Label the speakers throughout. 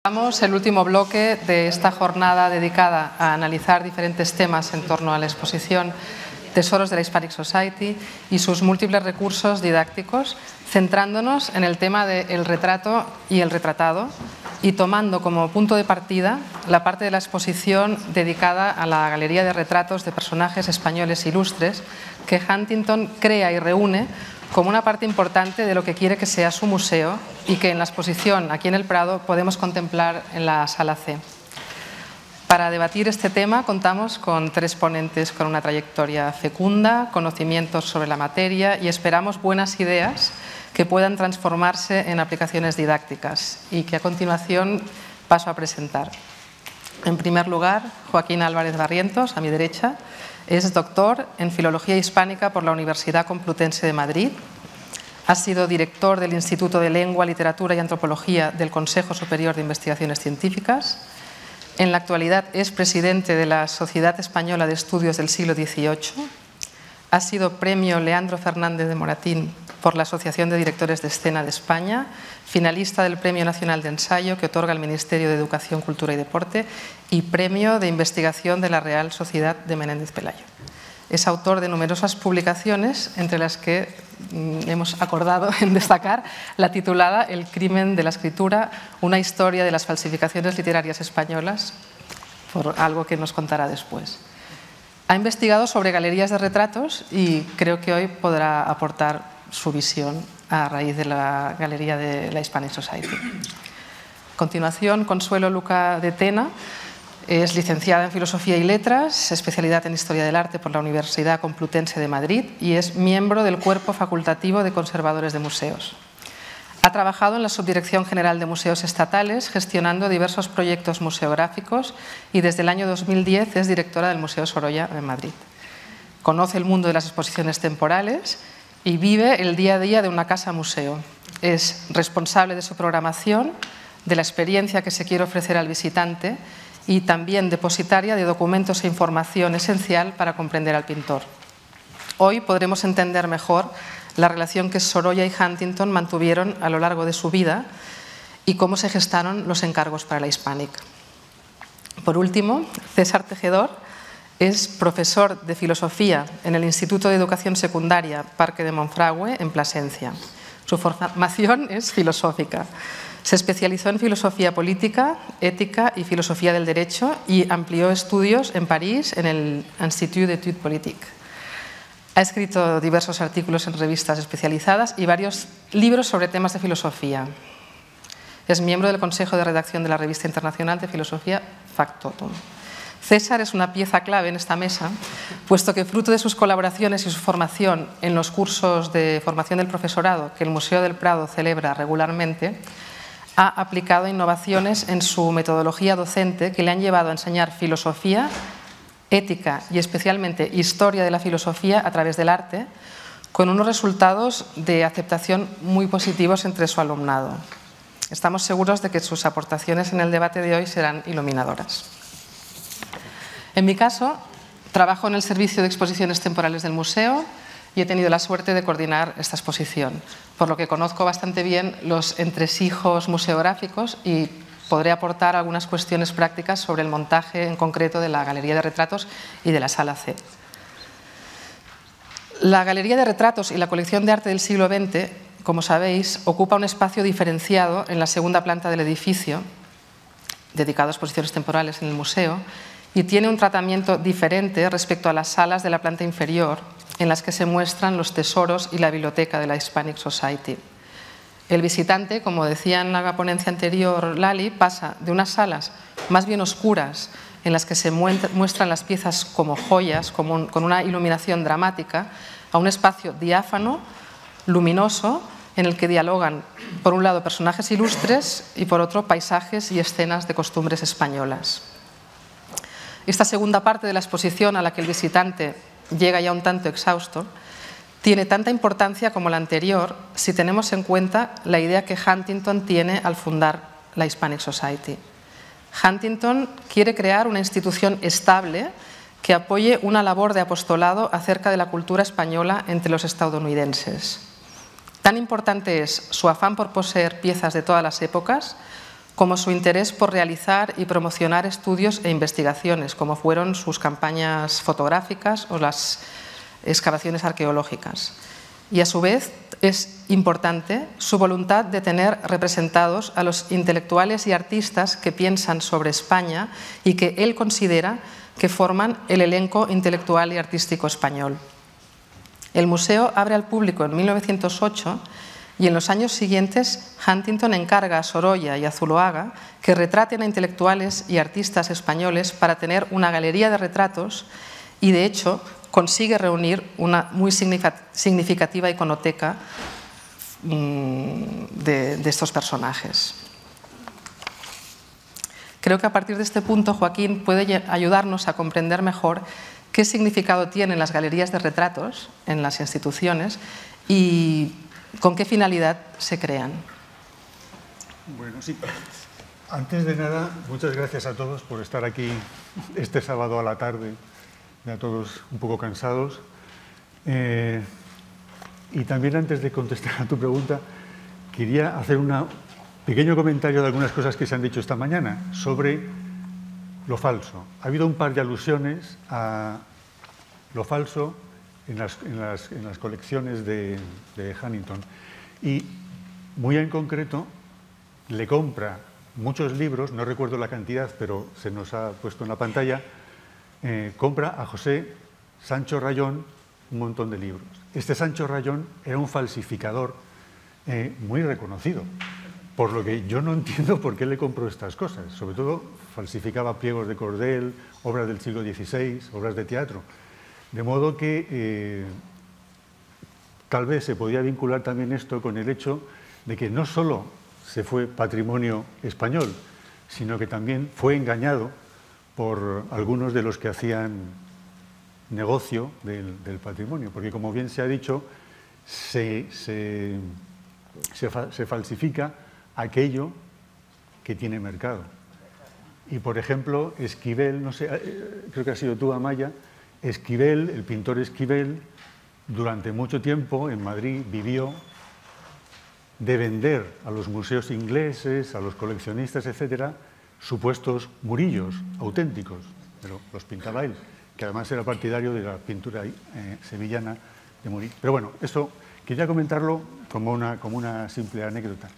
Speaker 1: El último bloque de esta jornada dedicada a analizar diferentes temas en torno a la exposición Tesoros de la Hispanic Society y sus múltiples recursos didácticos, centrándonos en el tema del retrato y el retratado y tomando como punto de partida la parte de la exposición dedicada a la galería de retratos de personajes españoles ilustres que Huntington crea y reúne como una parte importante de lo que quiere que sea su museo y que en la exposición aquí en el Prado podemos contemplar en la Sala C. Para debatir este tema contamos con tres ponentes con una trayectoria fecunda, conocimientos sobre la materia y esperamos buenas ideas que puedan transformarse en aplicaciones didácticas y que a continuación paso a presentar. En primer lugar, Joaquín Álvarez Barrientos, a mi derecha, es doctor en Filología Hispánica por la Universidad Complutense de Madrid. Ha sido director del Instituto de Lengua, Literatura y Antropología del Consejo Superior de Investigaciones Científicas. En la actualidad es presidente de la Sociedad Española de Estudios del Siglo XVIII. Ha sido premio Leandro Fernández de Moratín por la Asociación de Directores de Escena de España, finalista del Premio Nacional de Ensayo que otorga el Ministerio de Educación, Cultura y Deporte y Premio de Investigación de la Real Sociedad de Menéndez Pelayo. Es autor de numerosas publicaciones, entre las que hemos acordado en destacar la titulada El crimen de la escritura, una historia de las falsificaciones literarias españolas, por algo que nos contará después. Ha investigado sobre galerías de retratos y creo que hoy podrá aportar su visión a raíz de la galería de la Hispanic Society. A continuación, Consuelo Luca de Tena es licenciada en Filosofía y Letras, especialidad en Historia del Arte por la Universidad Complutense de Madrid y es miembro del Cuerpo Facultativo de Conservadores de Museos. Ha trabajado en la Subdirección General de Museos Estatales, gestionando diversos proyectos museográficos y desde el año 2010 es directora del Museo Sorolla en Madrid. Conoce el mundo de las exposiciones temporales y vive el día a día de una casa museo. Es responsable de su programación, de la experiencia que se quiere ofrecer al visitante y también depositaria de documentos e información esencial para comprender al pintor. Hoy podremos entender mejor la relación que Sorolla y Huntington mantuvieron a lo largo de su vida y cómo se gestaron los encargos para la Hispanic. Por último, César Tejedor es profesor de Filosofía en el Instituto de Educación Secundaria Parque de Monfragüe, en Plasencia. Su formación es filosófica. Se especializó en Filosofía Política, Ética y Filosofía del Derecho y amplió estudios en París en el Institut d'études politiques. Ha escrito diversos artículos en revistas especializadas y varios libros sobre temas de filosofía. Es miembro del Consejo de Redacción de la Revista Internacional de Filosofía Factotum. César es una pieza clave en esta mesa, puesto que fruto de sus colaboraciones y su formación en los cursos de formación del profesorado que el Museo del Prado celebra regularmente, ha aplicado innovaciones en su metodología docente que le han llevado a enseñar filosofía, ética y especialmente historia de la filosofía a través del arte, con unos resultados de aceptación muy positivos entre su alumnado. Estamos seguros de que sus aportaciones en el debate de hoy serán iluminadoras. En mi caso, trabajo en el Servicio de Exposiciones Temporales del Museo y he tenido la suerte de coordinar esta exposición, por lo que conozco bastante bien los entresijos museográficos y podré aportar algunas cuestiones prácticas sobre el montaje en concreto de la Galería de Retratos y de la Sala C. La Galería de Retratos y la Colección de Arte del siglo XX, como sabéis, ocupa un espacio diferenciado en la segunda planta del edificio, dedicado a exposiciones temporales en el museo, y tiene un tratamiento diferente respecto a las salas de la planta inferior, en las que se muestran los tesoros y la biblioteca de la Hispanic Society. El visitante, como decía en la ponencia anterior Lali, pasa de unas salas más bien oscuras, en las que se muestran las piezas como joyas, con una iluminación dramática, a un espacio diáfano, luminoso, en el que dialogan, por un lado, personajes ilustres y, por otro, paisajes y escenas de costumbres españolas. Esta segunda parte de la exposición, a la que el visitante llega ya un tanto exhausto, tiene tanta importancia como la anterior si tenemos en cuenta la idea que Huntington tiene al fundar la Hispanic Society. Huntington quiere crear una institución estable que apoye una labor de apostolado acerca de la cultura española entre los estadounidenses. Tan importante es su afán por poseer piezas de todas las épocas como su interés por realizar y promocionar estudios e investigaciones, como fueron sus campañas fotográficas o las excavaciones arqueológicas. Y a su vez es importante su voluntad de tener representados a los intelectuales y artistas que piensan sobre España y que él considera que forman el elenco intelectual y artístico español. El museo abre al público en 1908 y en los años siguientes Huntington encarga a Sorolla y a Zuloaga que retraten a intelectuales y artistas españoles para tener una galería de retratos y, de hecho, consigue reunir una muy significativa iconoteca de estos personajes. Creo que a partir de este punto Joaquín puede ayudarnos a comprender mejor qué significado tienen las galerías de retratos en las instituciones y con qué finalidad se crean.
Speaker 2: Bueno, sí. Antes de nada, muchas gracias a todos por estar aquí este sábado a la tarde, ya todos un poco cansados. Y también, antes de contestar a tu pregunta, quería hacer un pequeño comentario de algunas cosas que se han dicho esta mañana sobre lo falso. Ha habido un par de alusiones a lo falso en las colecciones de Huntington. Y, muy en concreto, le compra muchos libros, no recuerdo la cantidad, pero se nos ha puesto en la pantalla, compra a José Sancho Rayón un montón de libros. Este Sancho Rayón era un falsificador muy reconocido, por lo que yo no entiendo por qué le compró estas cosas. Sobre todo, falsificaba pliegos de cordel, obras del siglo XVI, obras de teatro. De modo que tal vez se podía vincular también esto con el hecho de que no solo se fue patrimonio español, sino que también fue engañado por algunos de los que hacían negocio del patrimonio, porque, como bien se ha dicho, se falsifica aquello que tiene mercado. Y, por ejemplo, Esquivel, no sé, creo que ha sido tú, Amaya, Esquivel, el pintor Esquivel, durante mucho tiempo en Madrid vivió de vender a los museos ingleses, a los coleccionistas, etcétera, supuestos murillos auténticos, pero los pintaba él, que además era partidario de la pintura sevillana de Murillo. Pero bueno, eso quería comentarlo como una simple anécdota.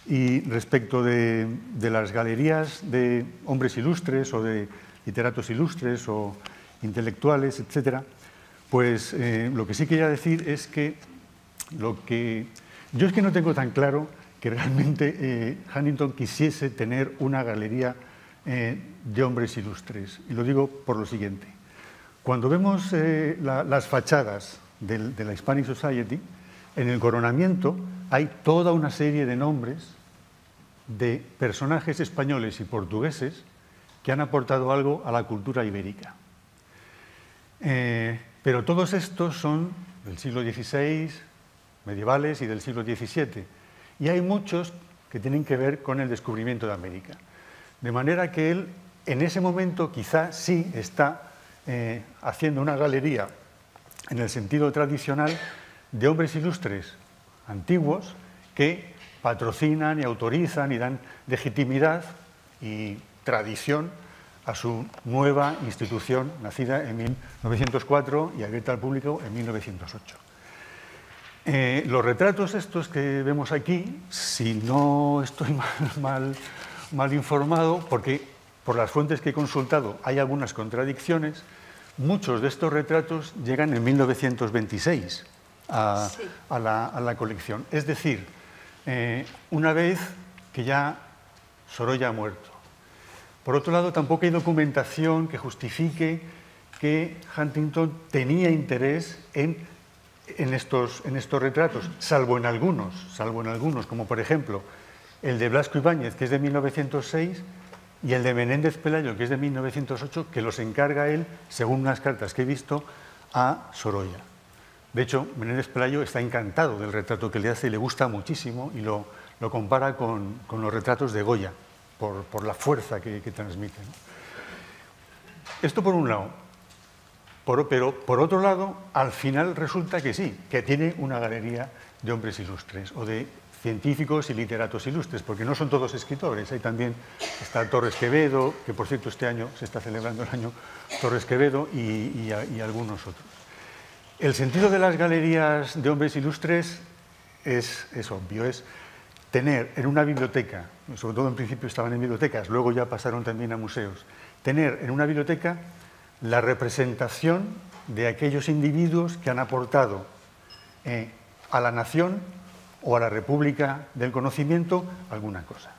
Speaker 2: Y respecto de las galerías de hombres ilustres o de literatos ilustres o intelectuales, etcétera, pues lo que sí quería decir es que yo es que no tengo tan claro que realmente Huntington quisiese tener una galería de hombres ilustres. Y lo digo por lo siguiente. Cuando vemos las fachadas de la Hispanic Society, en el coronamiento hay toda una serie de nombres de personajes españoles y portugueses que han aportado algo a la cultura ibérica. Pero todos estos son del siglo XVI, medievales y del siglo XVII. Y hay muchos que tienen que ver con el descubrimiento de América. De manera que él, en ese momento, quizá sí está haciendo una galería, en el sentido tradicional, de hombres ilustres antiguos que patrocinan y autorizan y dan legitimidad y tradición a su nueva institución, nacida en 1904 y abierta al público en 1908. Los retratos estos que vemos aquí, si no estoy mal informado, porque por las fuentes que he consultado hay algunas contradicciones, muchos de estos retratos llegan en 1926 a la colección. Es decir, una vez que ya Sorolla ha muerto. Por otro lado, tampoco hay documentación que justifique que Huntington tenía interés en estos retratos, salvo en algunos, como por ejemplo el de Blasco Ibáñez, que es de 1906, y el de Menéndez Pelayo, que es de 1908, que los encarga él, según unas cartas que he visto, a Sorolla. De hecho, Menéndez Pelayo está encantado del retrato que le hace y le gusta muchísimo, y lo compara con los retratos de Goya, por la fuerza que transmiten. Esto por un lado. Pero por otro lado, al final resulta que sí, que tiene una galería de hombres ilustres o de científicos y literatos ilustres, porque no son todos escritores. Hay también, está Torres Quevedo, que por cierto este año se está celebrando el año Torres Quevedo, y algunos otros. El sentido de las galerías de hombres ilustres es obvio, es tener en una biblioteca, sobre todo en principio estaban en bibliotecas, luego ya pasaron también a museos, tener en una biblioteca la representación de aquellos individuos que han aportado a la nación o a la República del Conocimiento alguna cosa.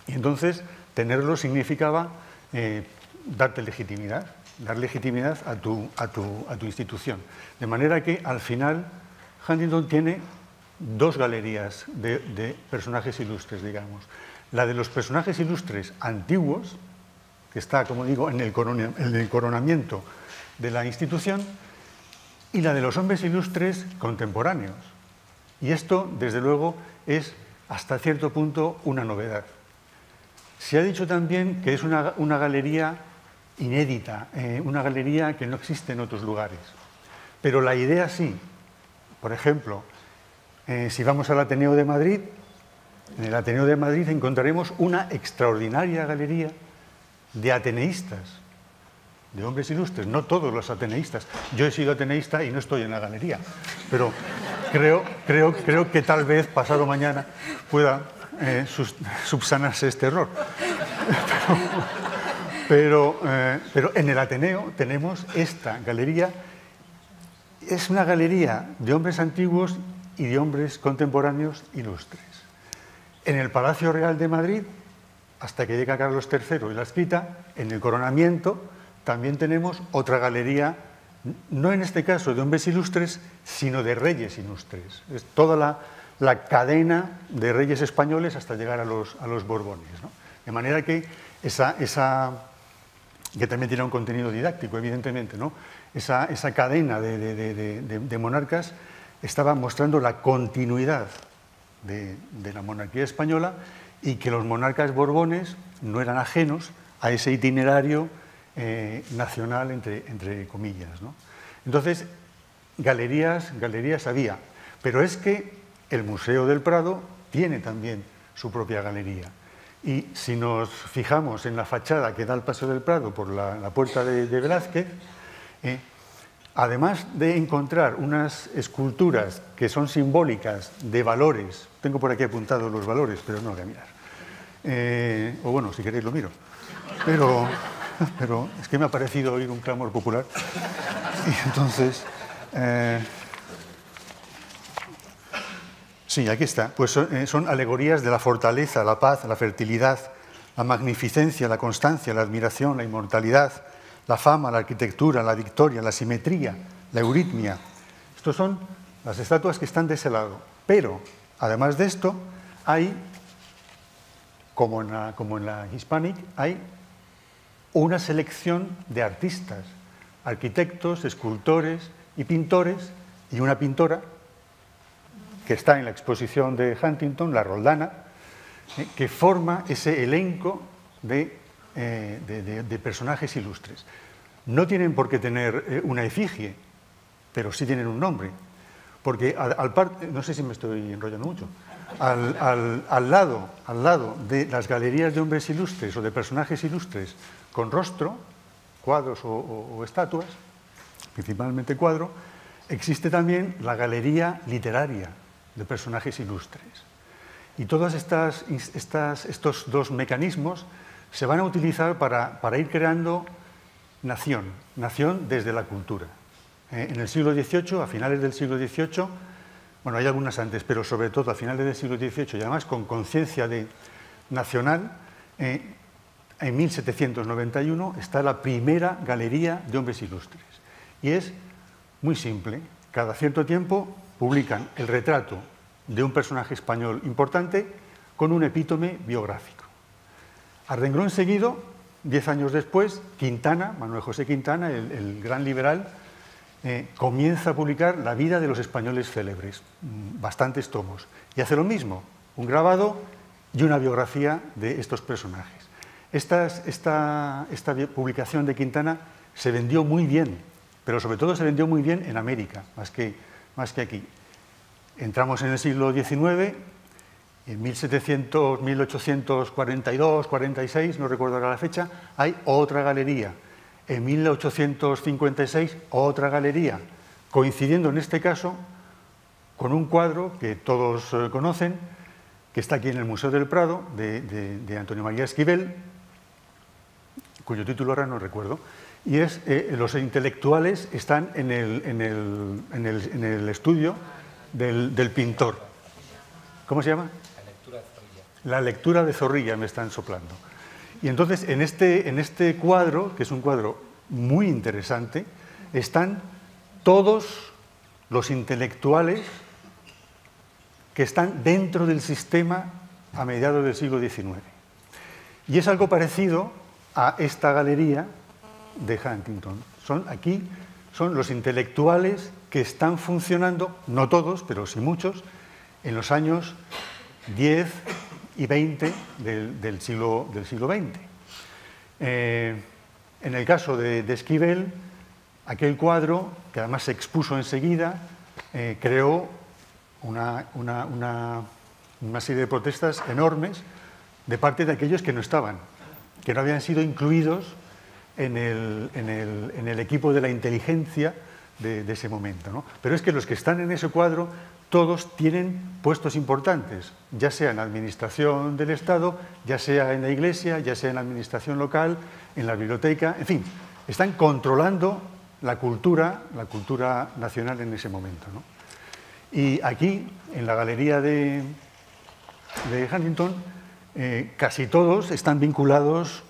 Speaker 2: Y entonces tenerlo significaba darte legitimidad, dar legitimidad a tu institución. De manera que al final Huntington tiene dos galerías de personajes ilustres, digamos. La de los personajes ilustres antiguos, que está, como digo, en el coronamiento de la institución, y la de los hombres ilustres contemporáneos. Y esto, desde luego, es hasta cierto punto una novedad. Se ha dicho también que es una galería inédita, una galería que no existe en otros lugares. Pero la idea sí. Por ejemplo, si vamos al Ateneo de Madrid, en el Ateneo de Madrid encontraremos una extraordinaria galería de ateneístas, de hombres ilustres, no todos los ateneístas. Yo he sido ateneísta y no estoy en la galería, pero creo que tal vez pasado mañana pueda subsanarse este error. Pero en el Ateneo tenemos esta galería. Es una galería de hombres antiguos y de hombres contemporáneos ilustres. En el Palacio Real de Madrid, hasta que llega Carlos III y la escrita, en el coronamiento también tenemos otra galería, no en este caso de hombres ilustres, sino de reyes ilustres. Es toda la cadena de reyes españoles hasta llegar a los Borbones, ¿no? De manera que que también tiene un contenido didáctico, evidentemente, ¿no? Esa cadena de monarcas estaba mostrando la continuidad de la monarquía española y que los monarcas borbones no eran ajenos a ese itinerario nacional, entre comillas, ¿no? Entonces, galerías había, pero es que el Museo del Prado tiene también su propia galería. Y si nos fijamos en la fachada que da al Paseo del Prado por la puerta de Velázquez, además de encontrar unas esculturas que son simbólicas de valores, tengo por aquí apuntados los valores, pero no lo voy a mirar, o bueno, si queréis lo miro, pero es que me ha parecido oír un clamor popular, y entonces, sí, aquí está, pues son alegorías de la fortaleza, la paz, la fertilidad, la magnificencia, la constancia, la admiración, la inmortalidad, la fama, la arquitectura, la victoria, la simetría, la euritmia. Estos son las estatuas que están de ese lado. Pero, además de esto, hay, como en la Hispanic, hay una selección de artistas, arquitectos, escultores y pintores, y una pintora que está en la exposición de Huntington, la Roldana, que forma ese elenco de personajes ilustres. No tienen por qué tener una efigie, pero sí tienen un nombre, porque no sé si me estoy enrollando mucho, al lado de las galerías de hombres ilustres o de personajes ilustres con rostro, cuadros o estatuas, principalmente cuadro, existe también la galería literaria de personajes ilustres. Y todos estos dos mecanismos se van a utilizar para ir creando nación desde la cultura. En el siglo XVIII, a finales del siglo XVIII, bueno, hay algunas antes, pero sobre todo a finales del siglo XVIII, y además con conciencia nacional, en 1791 está la primera galería de hombres ilustres. Y es muy simple. Cada cierto tiempo publican el retrato de un personaje español importante con un epítome biográfico. A renglón seguido, 10 años después, Quintana, Manuel José Quintana, el gran liberal, comienza a publicar la vida de los españoles célebres, bastantes tomos, y hace lo mismo, un grabado y una biografía de estos personajes. Esta publicación de Quintana se vendió muy bien, pero sobre todo se vendió muy bien en América, más que aquí. Entramos en el siglo XIX En 1700, 1842, 46, no recuerdo ahora la fecha, hay otra galería. En 1856, otra galería, coincidiendo en este caso con un cuadro que todos conocen, que está aquí en el Museo del Prado, de Antonio María Esquivel, cuyo título ahora no recuerdo, y es los intelectuales están en el estudio del pintor. ¿Cómo se llama? La lectura de Zorrilla, me están soplando. Y entonces en este cuadro, que es un cuadro muy interesante, están todos los intelectuales que están dentro del sistema a mediados del siglo XIX. Y es algo parecido a esta galería de Huntington. Aquí son los intelectuales que están funcionando, no todos, pero sí muchos, en los años 10 y 20 del siglo XX. En el caso de Esquivel, aquel cuadro, que además se expuso enseguida, creó una serie de protestas enormes de parte de aquellos que no estaban, que no habían sido incluidos en el equipo de la inteligencia de ese momento, ¿no? Pero es que los que están en ese cuadro todos tienen puestos importantes, ya sea en la administración del Estado, ya sea en la Iglesia, ya sea en la administración local, en la biblioteca, en fin, están controlando la cultura nacional en ese momento, ¿no? Y aquí, en la galería de Huntington, casi todos están vinculados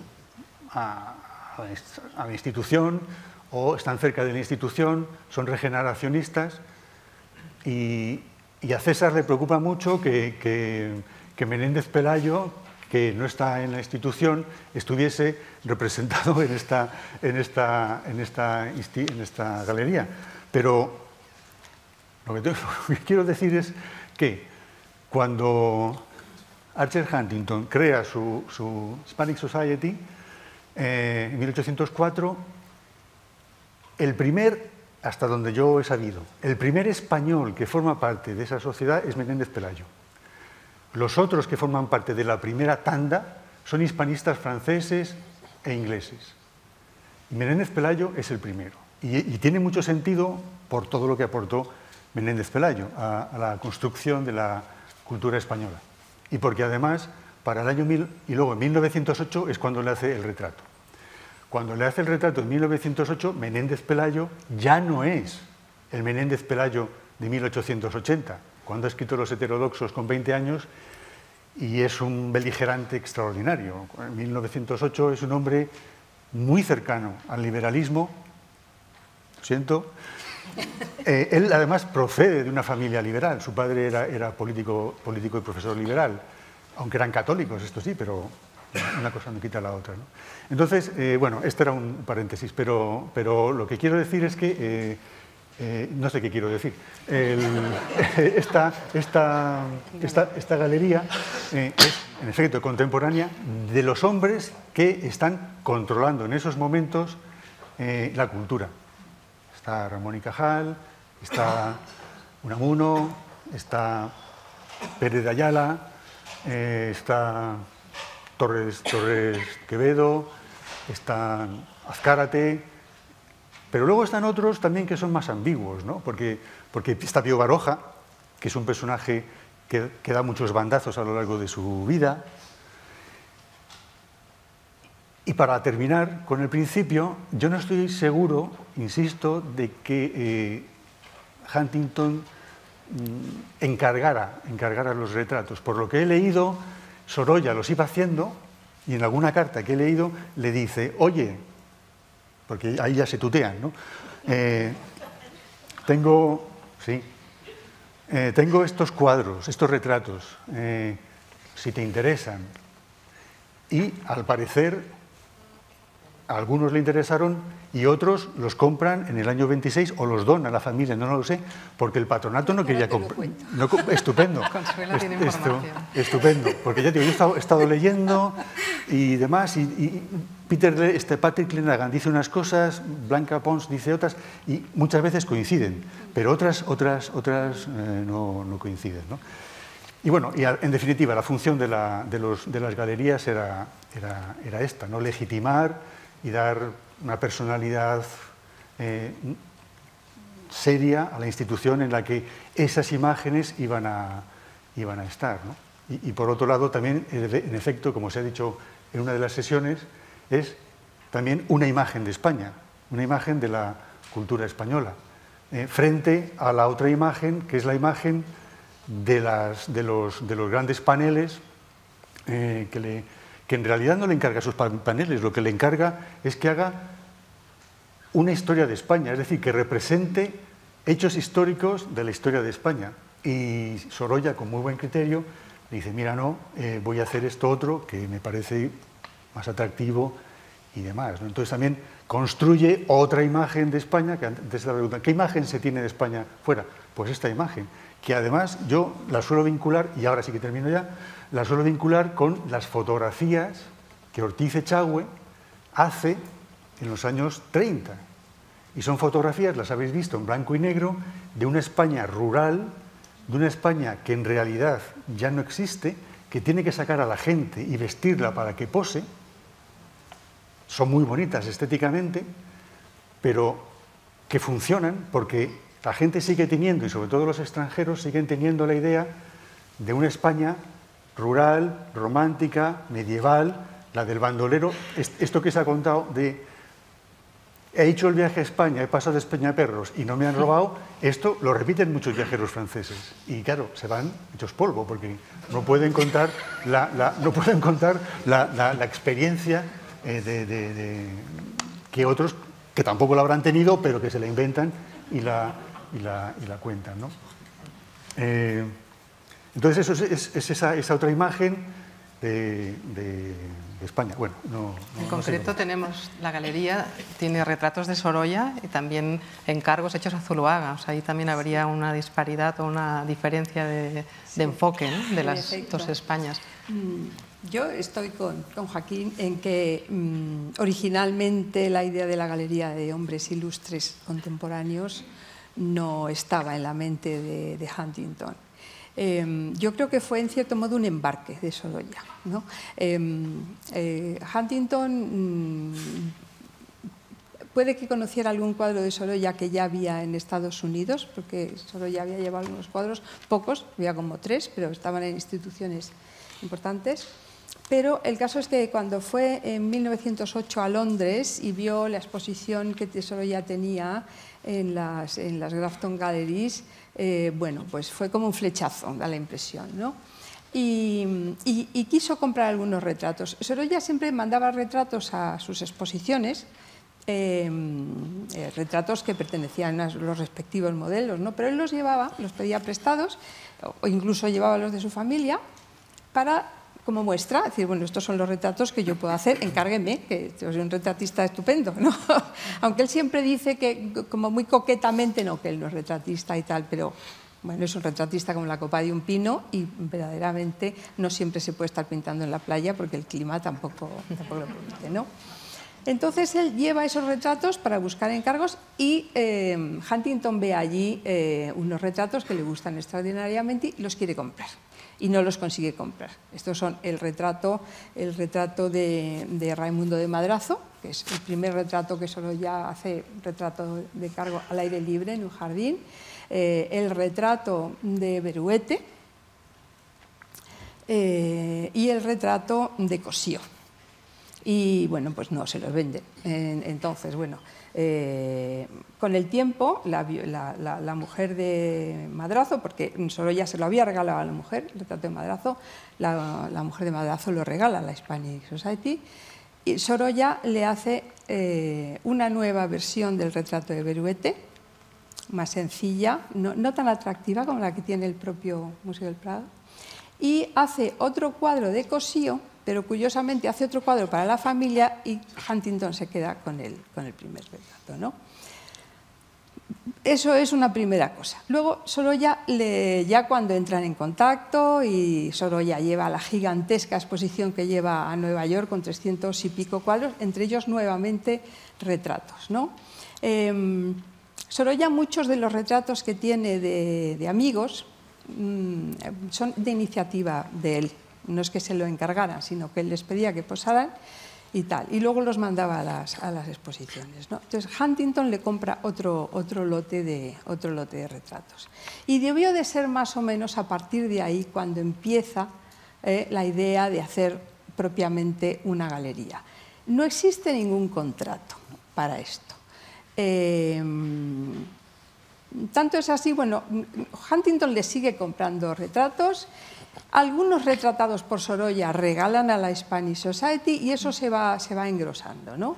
Speaker 2: a la institución o están cerca de la institución, son regeneracionistas, y a César le preocupa mucho que Menéndez Pelayo, que no está en la institución, estuviese representado en esta galería. Pero lo que quiero decir es que cuando Archer Huntington crea su Hispanic Society en 1804, el primer, hasta donde yo he sabido, el primer español que forma parte de esa sociedad es Menéndez Pelayo. Los otros que forman parte de la primera tanda son hispanistas franceses e ingleses. Y Menéndez Pelayo es el primero. Y tiene mucho sentido por todo lo que aportó Menéndez Pelayo a la construcción de la cultura española. Y porque además, para el año 1000, y luego en 1908 es cuando le hace el retrato. Cuando le hace el retrato en 1908, Menéndez Pelayo ya no es el Menéndez Pelayo de 1880, cuando ha escrito Los heterodoxos con 20 años, y es un beligerante extraordinario. En 1908 es un hombre muy cercano al liberalismo. Lo siento. Él además procede de una familia liberal. Su padre era político y profesor liberal, aunque eran católicos, esto sí, pero una cosa no quita la otra, ¿no? Entonces, bueno, este era un paréntesis, pero lo que quiero decir es que no sé qué quiero decir. Esta galería es, en efecto, contemporánea de los hombres que están controlando en esos momentos la cultura. Está Ramón y Cajal, está Unamuno, está Pérez de Ayala, está Torres Quevedo, está Azcárate, pero luego están otros también que son más ambiguos, ¿no? Porque está Pío Baroja, que es un personaje que da muchos bandazos a lo largo de su vida. Y para terminar con el principio, yo no estoy seguro, insisto, de que Huntington encargara los retratos. Por lo que he leído, Sorolla los iba haciendo, y en alguna carta que he leído le dice: oye, porque ahí ya se tutean, ¿no? Tengo estos cuadros, estos retratos, si te interesan. Y al parecer a algunos le interesaron y otros los compran en el año 26 o los donan a la familia, no lo sé, porque el patronato no quería comprar. Estupendo.
Speaker 1: Consuela tiene información.
Speaker 2: Estupendo, porque ya digo, yo he estado leyendo y demás, y Patrick Lenagan dice unas cosas, Blanca Pons dice otras, y muchas veces coinciden, pero otras no coinciden, ¿no? Y bueno, en definitiva, la función de las galerías era esta, ¿no? Legitimar y dar una personalidad seria a la institución en la que esas imágenes iban a estar, ¿no? Y por otro lado, también, en efecto, como se ha dicho en una de las sesiones, es también una imagen de España, una imagen de la cultura española, frente a la otra imagen, que es la imagen de los grandes paneles, que en realidad no le encarga sus paneles, lo que le encarga es que haga una historia de España, es decir, que represente hechos históricos de la historia de España. Y Sorolla, con muy buen criterio, le dice, mira, no, voy a hacer esto otro que me parece más atractivo y demás, ¿no? Entonces también construye otra imagen de España, que antes de la pregunta, ¿qué imagen se tiene de España fuera? Pues esta imagen, que además yo la suelo vincular, y ahora sí que termino ya, la suelo vincular con las fotografías que Ortiz Echagüe hace en los años 30. Y son fotografías, las habéis visto, en blanco y negro, de una España rural, de una España que en realidad ya no existe, que tiene que sacar a la gente y vestirla para que pose. Son muy bonitas estéticamente, pero que funcionan porque la gente sigue teniendo, y sobre todo los extranjeros, siguen teniendo la idea de una España rural, romántica, medieval, la del bandolero. Esto que se ha contado de he hecho el viaje a España, he pasado de Peñaperros y no me han robado, esto lo repiten muchos viajeros franceses. Y claro, se van hechos polvo porque no pueden contar la experiencia que otros, que tampoco la habrán tenido, pero que se la inventan y la cuentan, ¿no? Entonces eso es esa otra imagen de España. Bueno,
Speaker 1: en concreto tenemos la galería, tiene retratos de Sorolla y también encargos hechos a Zuloaga. O sea, ahí también habría una disparidad o una diferencia de enfoque, ¿no?, de las dos Españas.
Speaker 3: Yo estoy con Joaquín en que originalmente la idea de la galería de hombres ilustres contemporáneos no estaba en la mente de Huntington. Yo creo que fue en cierto modo un embarque de Sorolla, ¿no? Huntington puede que conociera algún cuadro de Sorolla que ya había en Estados Unidos, porque Sorolla había llevado algunos cuadros, pocos, había como 3, pero estaban en instituciones importantes. Pero el caso es que cuando fue en 1908 a Londres y vio la exposición que Sorolla tenía en las Grafton Galleries, bueno, pues fue como un flechazo, da la impresión, ¿no? Y quiso comprar algunos retratos. Sorolla siempre mandaba retratos a sus exposiciones, retratos que pertenecían a los respectivos modelos, ¿no? Pero él los llevaba, los pedía prestados, o incluso llevaba los de su familia, como muestra, decir, bueno, estos son los retratos que yo puedo hacer, encárgueme, que soy un retratista estupendo, ¿no? Aunque él siempre dice que, como muy coquetamente, no, que él no es retratista y tal, pero bueno, es un retratista como la copa de un pino y verdaderamente no siempre se puede estar pintando en la playa porque el clima tampoco lo permite, ¿no? Entonces él lleva esos retratos para buscar encargos y Huntington ve allí unos retratos que le gustan extraordinariamente y los quiere comprar. Y no los consigue comprar. Estos son el retrato de Raimundo de Madrazo, que es el primer retrato que Sorolla hace, retrato de cargo al aire libre en un jardín, el retrato de Beruete y el retrato de Cosío. Y bueno, pues no se los venden. Entonces, bueno, con el tiempo, la mujer de Madrazo, porque Sorolla se lo había regalado a la mujer, el retrato de Madrazo, la mujer de Madrazo lo regala a la Hispanic Society, y Sorolla le hace una nueva versión del retrato de Beruete, más sencilla, no tan atractiva como la que tiene el propio Museo del Prado, y hace otro cuadro de Cosío, pero curiosamente hace otro cuadro para la familia y Huntington se queda con el primer retrato, ¿no? Eso es una primera cosa. Luego Sorolla, ya cuando entran en contacto, y Sorolla lleva la gigantesca exposición que lleva a Nueva York con 300 y pico cuadros, entre ellos nuevamente retratos, ¿no? Sorolla, muchos de los retratos que tiene de amigos, son de iniciativa de él. No es que se lo encargaran, sino que él les pedía que posaran y tal. Y luego los mandaba a las exposiciones, ¿no? Entonces Huntington le compra otro lote de retratos. Y debió de ser más o menos a partir de ahí cuando empieza la idea de hacer propiamente una galería. No existe ningún contrato para esto. Tanto es así, bueno, Huntington le sigue comprando retratos. Algunos retratados por Sorolla regalan a la Spanish Society y eso se va engrosando, ¿no?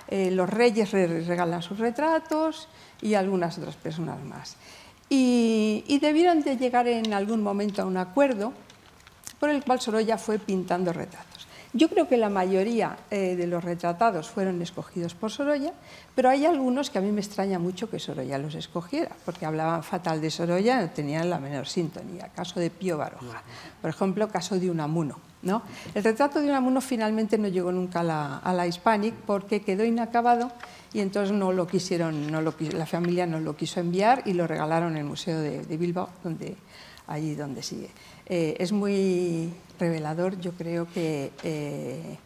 Speaker 3: Los reyes regalan sus retratos y algunas otras personas más. Y debieron de llegar en algún momento a un acuerdo por el cual Sorolla fue pintando retratos. Yo creo que la mayoría de los retratados fueron escogidos por Sorolla, pero hay algunos que a mí me extraña mucho que Sorolla los escogiera, porque hablaban fatal de Sorolla, no tenían la menor sintonía. Caso de Pío Baroja, por ejemplo, caso de Unamuno, ¿no? El retrato de Unamuno finalmente no llegó nunca a la Hispanic porque quedó inacabado y entonces la familia no lo quiso enviar y lo regalaron en el Museo de Bilbao, allí donde sigue. Es muy revelador, yo creo que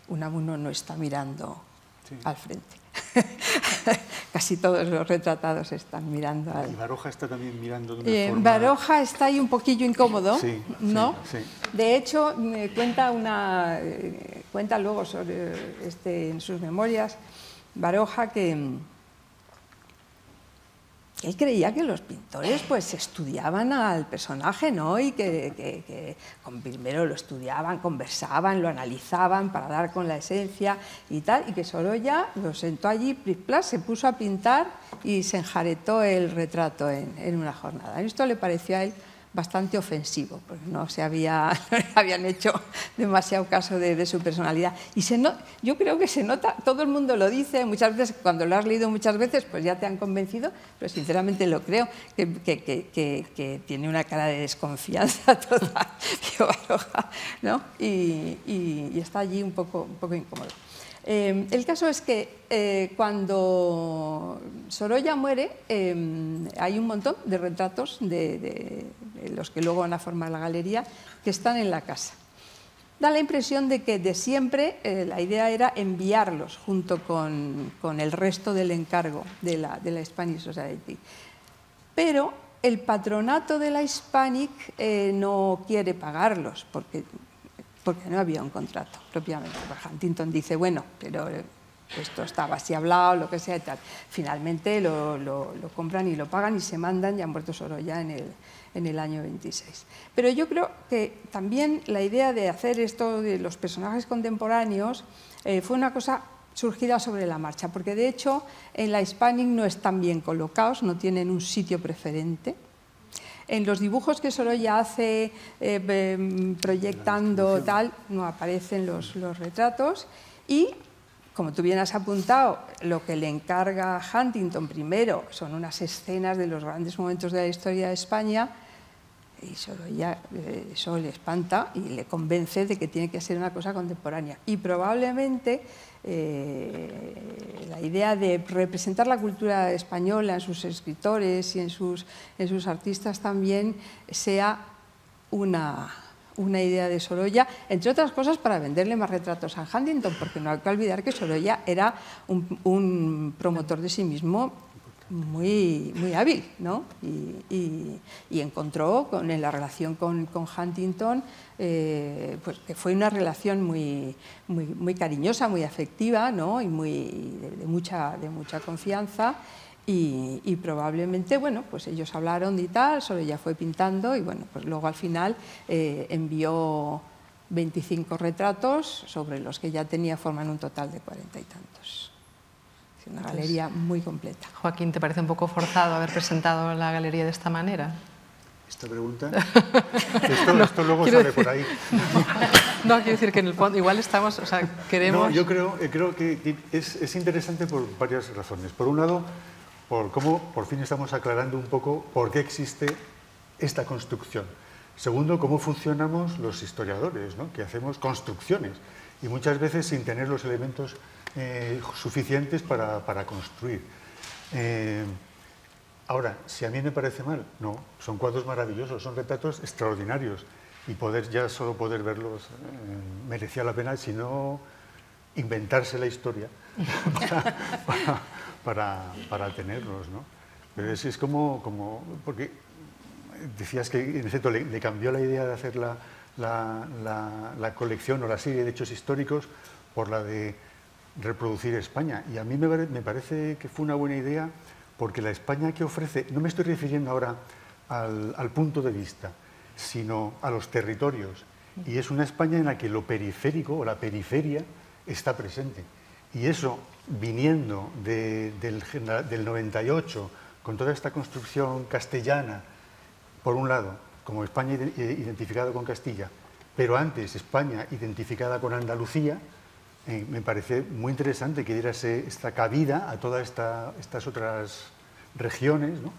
Speaker 3: Unamuno no está mirando al frente. Casi todos los retratados están mirando al...
Speaker 2: Y Baroja está también mirando de una forma...
Speaker 3: Baroja está ahí un poquillo incómodo,
Speaker 2: sí,
Speaker 3: ¿no?
Speaker 2: Sí.
Speaker 3: De hecho, cuenta luego sobre en sus memorias, Baroja, que él creía que los pintores pues estudiaban al personaje, ¿no? Y que primero lo estudiaban, conversaban, lo analizaban para dar con la esencia y tal, y que Sorolla lo sentó allí, se puso a pintar y se enjaretó el retrato en una jornada. Esto le pareció a él bastante ofensivo, porque no habían hecho demasiado caso de su personalidad. Y yo creo que se nota, todo el mundo lo dice, muchas veces, cuando lo has leído muchas veces, pues ya te han convencido, pero sinceramente lo creo, que tiene una cara de desconfianza total, Baroja, ¿no? Y está allí un poco incómodo. El caso es que cuando Sorolla muere, hay un montón de retratos de los que luego van a formar la galería que están en la casa. Da la impresión de que de siempre la idea era enviarlos junto con el resto del encargo de la Spanish Society. Pero el patronato de la Hispanic no quiere pagarlos porque no había un contrato propiamente. Huntington dice, bueno, pero esto estaba así hablado, lo que sea y tal. Finalmente lo compran y lo pagan y se mandan, ya han muerto Sorolla en el año 26. Pero yo creo que también la idea de hacer esto de los personajes contemporáneos fue una cosa surgida sobre la marcha, porque de hecho en la Hispanic no están bien colocados, no tienen un sitio preferente. En los dibujos que Sorolla hace proyectando tal, no aparecen los retratos y, como tú bien has apuntado, lo que le encarga Huntington primero son unas escenas de los grandes momentos de la historia de España y Sorolla eso le espanta y le convence de que tiene que ser una cosa contemporánea. Y probablemente la idea de representar la cultura española en sus escritores y en sus artistas también sea una idea de Sorolla, entre otras cosas para venderle más retratos a Huntington, porque no hay que olvidar que Sorolla era un promotor de sí mismo muy hábil, ¿no? Y encontró en la relación con Huntington pues que fue una relación muy cariñosa, muy afectiva, ¿no? Y de mucha confianza y probablemente, bueno, pues ellos hablaron y tal, Sorolla fue pintando y bueno, pues luego al final envió 25 retratos sobre los que ya forman un total de 40 y tantos. Una galería muy completa.
Speaker 1: Joaquín, ¿te parece un poco forzado haber presentado la galería de esta manera?
Speaker 2: ¿Esta pregunta? Esto luego sale por ahí.
Speaker 1: No, quiero decir que en el fondo igual estamos, o sea, queremos...
Speaker 2: No, yo creo que es interesante por varias razones. Por un lado, por cómo por fin estamos aclarando un poco por qué existe esta construcción. Segundo, cómo funcionamos los historiadores, ¿no? Que hacemos construcciones y muchas veces sin tener los elementos suficientes para construir. Ahora, si a mí me parece mal, no, son cuadros maravillosos, son retratos extraordinarios y ya solo poder verlos merecía la pena, si no inventarse la historia para tenerlos, ¿no? Pero es como porque decías que en efecto le cambió la idea de hacer la colección o la serie de hechos históricos por la de reproducir España. Y a mí me parece que fue una buena idea, porque la España que ofrece, no me estoy refiriendo ahora al punto de vista, sino a los territorios. Y es una España en la que lo periférico o la periferia está presente. Y eso, viniendo del 98, con toda esta construcción castellana, por un lado, como España identificada con Castilla, pero antes España identificada con Andalucía, me parece muy interesante que diera esta cabida a todas estas otras regiones, ¿no?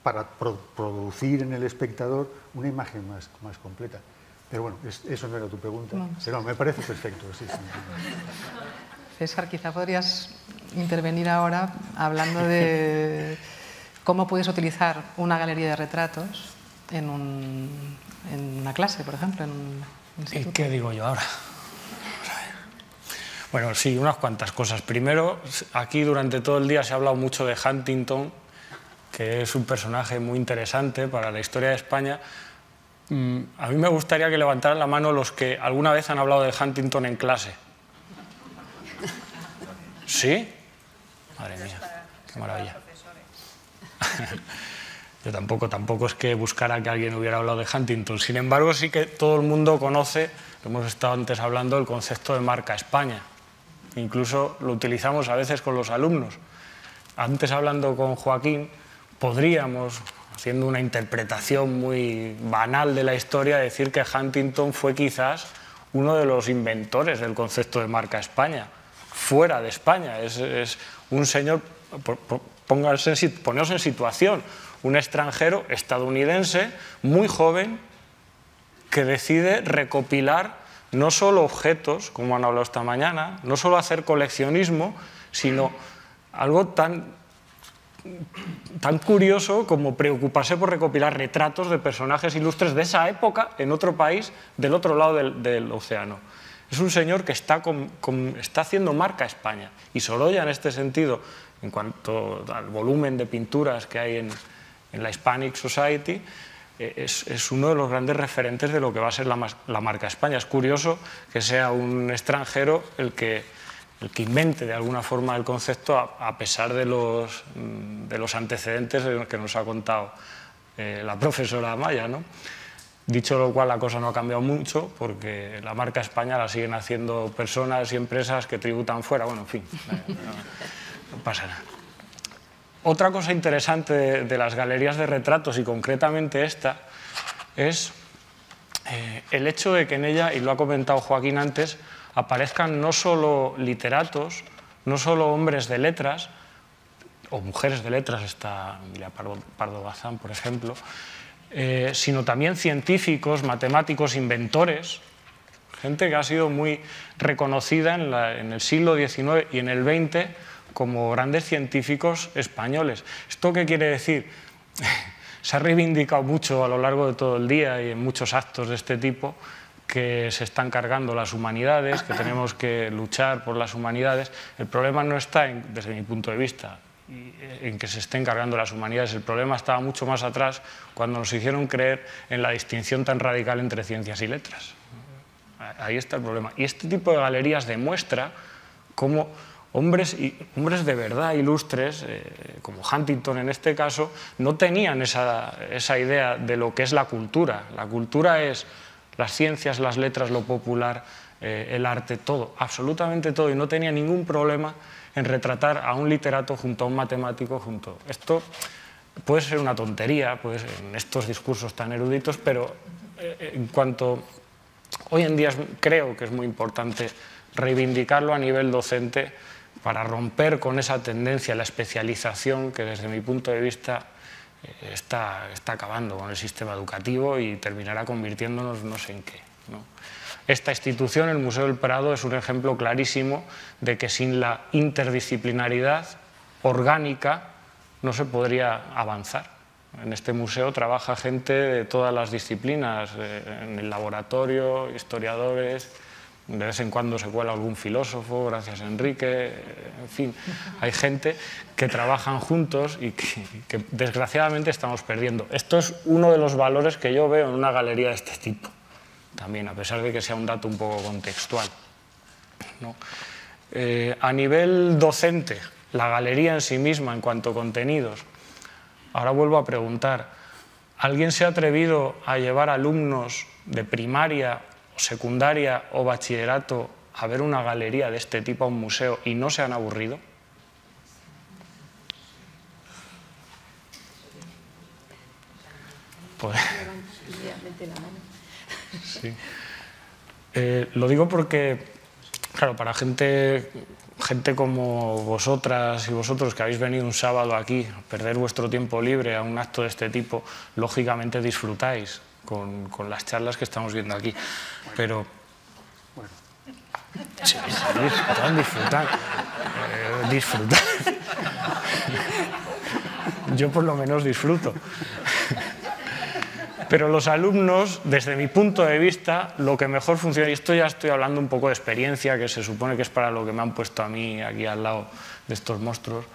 Speaker 2: Para producir en el espectador una imagen más completa. Pero bueno, eso no era tu pregunta, pero me parece perfecto. Sí.
Speaker 1: César, quizá podrías intervenir ahora hablando de cómo puedes utilizar una galería de retratos en una clase, por ejemplo, en un instituto.
Speaker 4: ¿Y qué digo yo ahora? Bueno, sí, unas cuantas cosas. Primero, aquí durante todo el día se ha hablado mucho de Huntington, que es un personaje muy interesante para la historia de España. A mí me gustaría que levantaran la mano los que alguna vez han hablado de Huntington en clase. ¿Sí? Madre mía, qué maravilla. Yo tampoco es que buscara que alguien hubiera hablado de Huntington. Sin embargo, sí que todo el mundo conoce, hemos estado antes hablando del concepto de marca España. Incluso lo utilizamos a veces con los alumnos. Antes, hablando con Joaquín, podríamos, haciendo una interpretación muy banal de la historia, decir que Huntington fue quizás uno de los inventores del concepto de marca España, fuera de España. Es un señor, poneros en situación, un extranjero estadounidense muy joven que decide recopilar no solo objetos, como han hablado esta mañana, no solo hacer coleccionismo, sino algo tan curioso como preocuparse por recopilar retratos de personajes ilustres de esa época en otro país del otro lado del océano. Es un señor que está haciendo marca España. Y Sorolla, en este sentido, en cuanto al volumen de pinturas que hay en la Hispanic Society, es uno de los grandes referentes de lo que va a ser la marca España. Es curioso que sea un extranjero el que invente de alguna forma el concepto, a pesar de los antecedentes que nos ha contado la profesora Amaya, ¿no? Dicho lo cual, la cosa no ha cambiado mucho, porque la marca España la siguen haciendo personas y empresas que tributan fuera. Bueno, en fin, no pasa nada. Otra cosa interesante de las galerías de retratos, y concretamente esta, es el hecho de que en ella, y lo ha comentado Joaquín antes, aparezcan no solo literatos, no solo hombres de letras, o mujeres de letras, está Emilia Pardo Bazán, por ejemplo, sino también científicos, matemáticos, inventores, gente que ha sido muy reconocida en el siglo XIX y en el XX como grandes científicos españoles. ¿Esto qué quiere decir? Se ha reivindicado mucho a lo largo de todo el día y en muchos actos de este tipo que se están cargando las humanidades, que tenemos que luchar por las humanidades. El problema no está, desde mi punto de vista, en que se estén cargando las humanidades. El problema estaba mucho más atrás, cuando nos hicieron creer en la distinción tan radical entre ciencias y letras. Ahí está el problema. Y este tipo de galerías demuestra cómo hombres de verdad ilustres, como Huntington en este caso, no tenían esa idea de lo que es la cultura. La cultura es las ciencias, las letras, lo popular, el arte, todo, absolutamente todo, y no tenía ningún problema en retratar a un literato junto a un matemático. Esto puede ser una tontería, pues, en estos discursos tan eruditos, pero en cuanto hoy en día creo que es muy importante reivindicarlo a nivel docente para romper con esa tendencia a la especialización que, desde mi punto de vista, está acabando con el sistema educativo y terminará convirtiéndonos no sé en qué, ¿no? Esta institución, el Museo del Prado, es un ejemplo clarísimo de que sin la interdisciplinaridad orgánica no se podría avanzar. En este museo trabaja gente de todas las disciplinas, en el laboratorio, historiadores, de vez en cuando se cuela algún filósofo, gracias a Enrique, en fin, hay gente que trabajan juntos y que desgraciadamente estamos perdiendo. Esto es uno de los valores que yo veo en una galería de este tipo, también, a pesar de que sea un dato un poco contextual, ¿no? A nivel docente, la galería en sí misma, en cuanto a contenidos, ahora vuelvo a preguntar, ¿alguien se ha atrevido a llevar alumnos de primaria, secundaria o bachillerato a ver una galería de este tipo a un museo y no se han aburrido? Pues, sí. Lo digo porque, claro, para gente como vosotras y vosotros que habéis venido un sábado aquí a perder vuestro tiempo libre a un acto de este tipo, lógicamente disfrutáis con las charlas que estamos viendo aquí. Pero sí, disfrutar. Yo por lo menos disfruto. Pero los alumnos, desde mi punto de vista, lo que mejor funciona, y esto ya estoy hablando un poco de experiencia, que se supone que es para lo que me han puesto a mí aquí al lado de estos monstruos.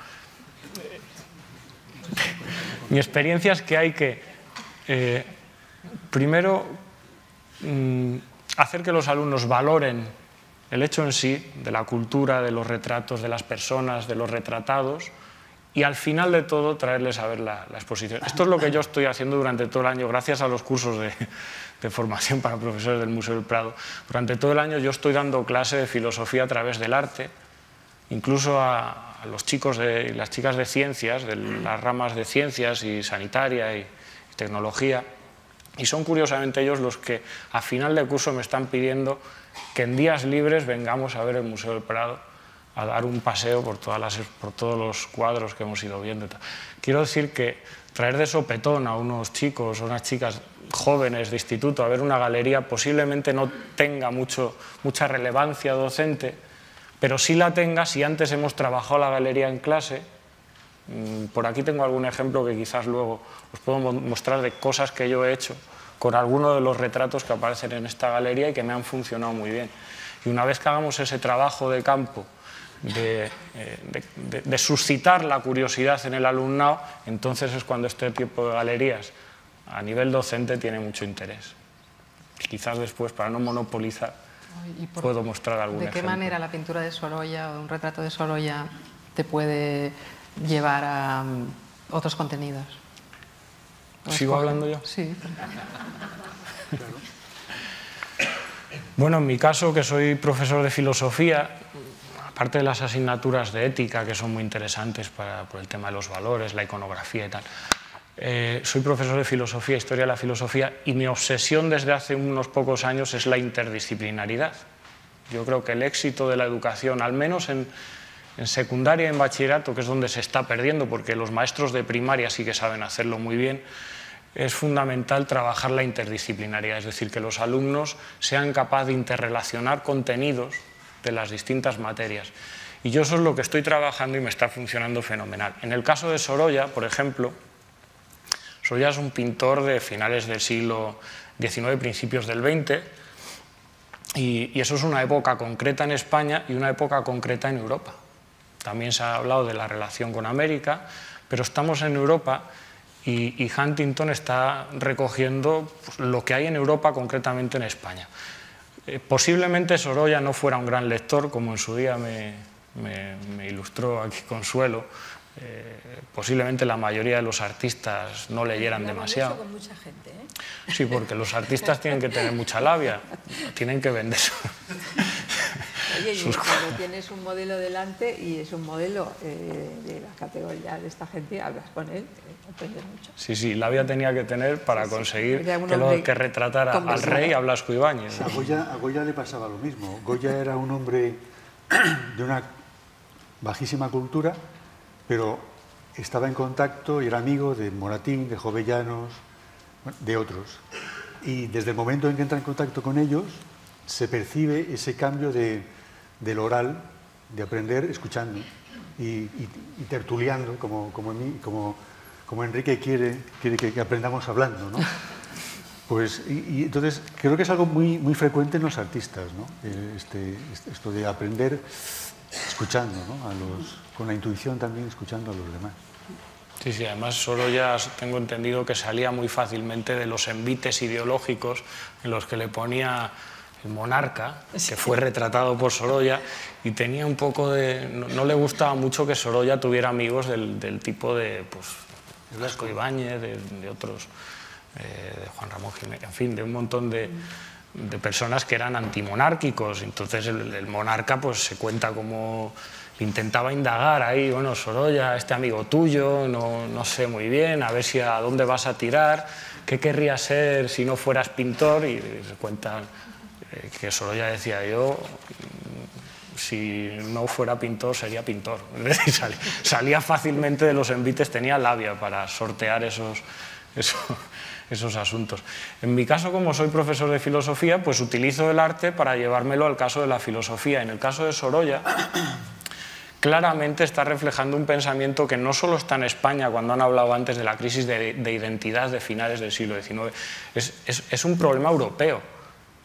Speaker 4: Mi experiencia es que hay que, primero, hacer que los alumnos valoren el hecho en sí, de la cultura, de los retratos, de las personas, de los retratados, y al final de todo traerles a ver la exposición. Esto es lo que yo estoy haciendo durante todo el año, gracias a los cursos de formación para profesores del Museo del Prado. Durante todo el año yo estoy dando clase de filosofía a través del arte, incluso a los chicos y las chicas de ciencias, de las ramas de ciencias y sanitaria y tecnología, y son curiosamente ellos los que a final de curso me están pidiendo que en días libres vengamos a ver el Museo del Prado, a dar un paseo por todos los cuadros que hemos ido viendo. Quiero decir que traer de sopetón a unos chicos o unas chicas jóvenes de instituto a ver una galería posiblemente no tenga mucha relevancia docente, pero sí la tenga si antes hemos trabajado la galería en clase. Por aquí tengo algún ejemplo que quizás luego os puedo mostrar de cosas que yo he hecho con alguno de los retratos que aparecen en esta galería y que me han funcionado muy bien. Y una vez que hagamos ese trabajo de campo de suscitar la curiosidad en el alumnado, entonces es cuando este tipo de galerías a nivel docente tiene mucho interés. Quizás después, para no monopolizar, puedo mostrar algún ejemplo.
Speaker 1: ¿De qué manera la pintura de Sorolla o un retrato de Sorolla te puede llevar a otros contenidos?
Speaker 4: ¿Sigo hablando yo?
Speaker 1: Sí.
Speaker 4: Bueno, en mi caso, que soy profesor de filosofía, aparte de las asignaturas de ética, que son muy interesantes por el tema de los valores, la iconografía y tal, soy profesor de filosofía, historia de la filosofía, y mi obsesión desde hace unos pocos años es la interdisciplinaridad. Yo creo que el éxito de la educación, al menos en secundaria y en bachillerato, que es donde se está perdiendo, porque los maestros de primaria sí que saben hacerlo muy bien, es fundamental trabajar la interdisciplinaridad, es decir, que los alumnos sean capaces de interrelacionar contenidos de las distintas materias. Y yo eso es lo que estoy trabajando y me está funcionando fenomenal. En el caso de Sorolla, por ejemplo, Sorolla es un pintor de finales del siglo XIX, principios del XX, y eso es una época concreta en España y una época concreta en Europa. También se ha hablado de la relación con América, pero estamos en Europa y Huntington está recogiendo lo que hay en Europa, concretamente en España. Posiblemente Sorolla no fuera un gran lector, como en su día me ilustró aquí Consuelo. Posiblemente la mayoría de los artistas no leyeran demasiado.
Speaker 3: Con mucha gente, ¿eh?
Speaker 4: Sí, porque los artistas tienen que tener mucha labia, tienen que vender.
Speaker 3: Oye, y cuando tienes un modelo delante y es un modelo de la categoría de esta gente, hablas con él, aprendes mucho.
Speaker 4: Sí, sí, labia tenía que tener para conseguir que retratara al rey a Blasco Ibáñez.
Speaker 2: A Goya le pasaba lo mismo. Goya era un hombre de una bajísima cultura, pero estaba en contacto y era amigo de Moratín, de Jovellanos, de otros. Y desde el momento en que entra en contacto con ellos, se percibe ese cambio del oral, de aprender escuchando. y tertuliando, como Enrique quiere que aprendamos hablando, ¿no? Pues, y entonces creo que es algo muy frecuente en los artistas, ¿no? Esto de aprender escuchando, ¿no? Con la intuición también escuchando a los demás.
Speaker 4: Sí, sí, además Sorolla tengo entendido que salía muy fácilmente de los envites ideológicos en los que le ponía el monarca, que fue retratado por Sorolla, y tenía un poco de... No le gustaba mucho que Sorolla tuviera amigos del tipo de, pues, Blasco Ibáñez, de otros, de Juan Ramón Jiménez, en fin, de un montón de personas que eran antimonárquicos. Entonces el monarca pues se cuenta como intentaba indagar ahí, bueno, Sorolla, este amigo tuyo, no sé muy bien, a ver si a dónde vas a tirar, qué querrías ser si no fueras pintor, y se cuenta que Sorolla decía, yo si no fuera pintor sería pintor. Es decir, salía fácilmente de los envites, tenía labia para sortear esos asuntos. En mi caso, como soy profesor de filosofía, pues utilizo el arte para llevármelo al caso de la filosofía. En el caso de Sorolla, claramente está reflejando un pensamiento que no solo está en España, cuando han hablado antes de la crisis de identidad de finales del siglo XIX, es un problema europeo.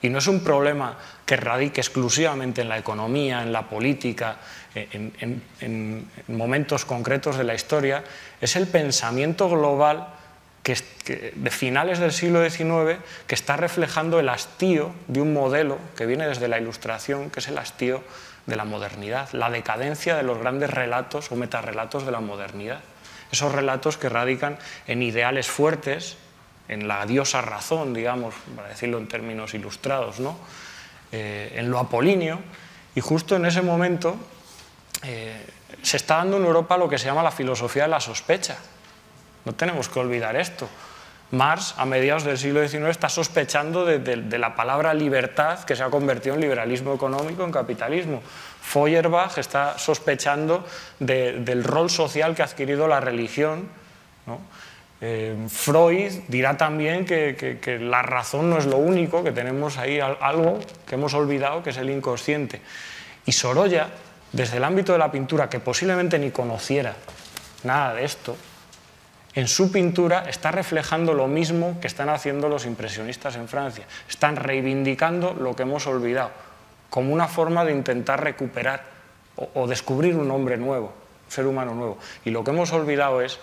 Speaker 4: Y no es un problema que radique exclusivamente en la economía, en la política, en momentos concretos de la historia. Es el pensamiento global de finales del siglo XIX que está reflejando el hastío de un modelo que viene desde la Ilustración, que es el hastío de la modernidad, la decadencia de los grandes relatos o metarrelatos de la modernidad. Esos relatos que radican en ideales fuertes, en la diosa razón, digamos, para decirlo en términos ilustrados, ¿no? En lo apolíneo, y justo en ese momento se está dando en Europa lo que se llama la filosofía de la sospecha. No tenemos que olvidar esto. Marx, a mediados del siglo XIX, está sospechando de la palabra libertad, que se ha convertido en liberalismo económico, en capitalismo. Feuerbach está sospechando del rol social que ha adquirido la religión, ¿no? Freud dirá también que la razón no es lo único, que tenemos ahí algo que hemos olvidado, que es el inconsciente. Y Sorolla, desde el ámbito de la pintura, que posiblemente ni conociera nada de esto, en su pintura está reflejando lo mismo que están haciendo los impresionistas en Francia. Están reivindicando lo que hemos olvidado, como una forma de intentar recuperar o descubrir un hombre nuevo, un ser humano nuevo. Y lo que hemos olvidado es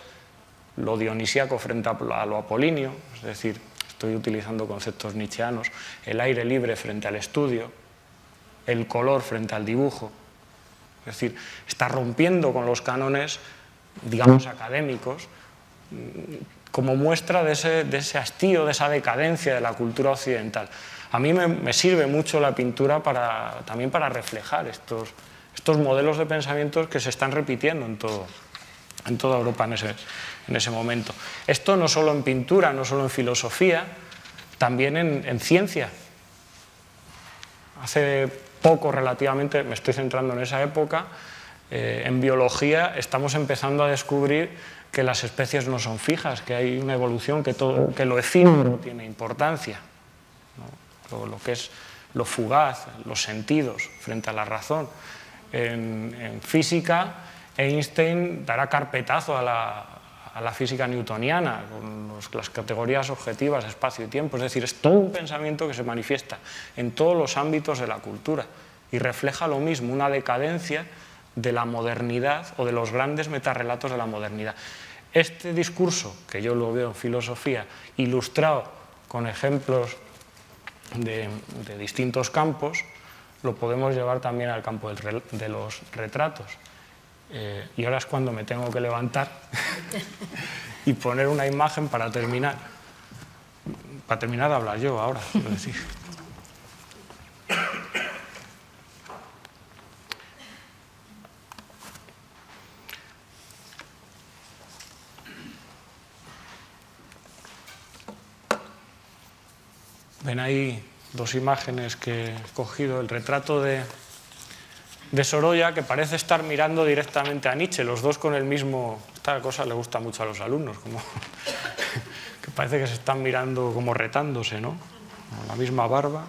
Speaker 4: lo dionisíaco frente a lo apolíneo, es decir, estoy utilizando conceptos nietzscheanos, el aire libre frente al estudio, el color frente al dibujo. Es decir, está rompiendo con los cánones, digamos, académicos, como muestra de ese hastío, de esa decadencia de la cultura occidental. A mí me sirve mucho la pintura también para reflejar estos modelos de pensamientos que se están repitiendo en toda Europa en ese momento. Esto no solo en pintura, no solo en filosofía, también en ciencia. Hace poco relativamente, me estoy centrando en esa época, en biología estamos empezando a descubrir que las especies no son fijas, que hay una evolución, que lo efímero tiene importancia, ¿no? Lo que es lo fugaz, los sentidos frente a la razón. En física, Einstein dará carpetazo a la física newtoniana, con las categorías objetivas, espacio y tiempo. Es decir, es todo un pensamiento que se manifiesta en todos los ámbitos de la cultura y refleja lo mismo, una decadencia de la modernidad o de los grandes metarrelatos de la modernidad. Este discurso, que yo lo veo en filosofía, ilustrado con ejemplos de distintos campos, lo podemos llevar también al campo de los retratos. Y ahora es cuando me tengo que levantar y poner una imagen para terminar. Para terminar de hablar yo ahora, quiero decir. Ven ahí dos imágenes que he cogido, el retrato de Sorolla, que parece estar mirando directamente a Nietzsche, los dos con el mismo... Esta cosa le gusta mucho a los alumnos, como que parece que se están mirando como retándose, ¿no? Con la misma barba.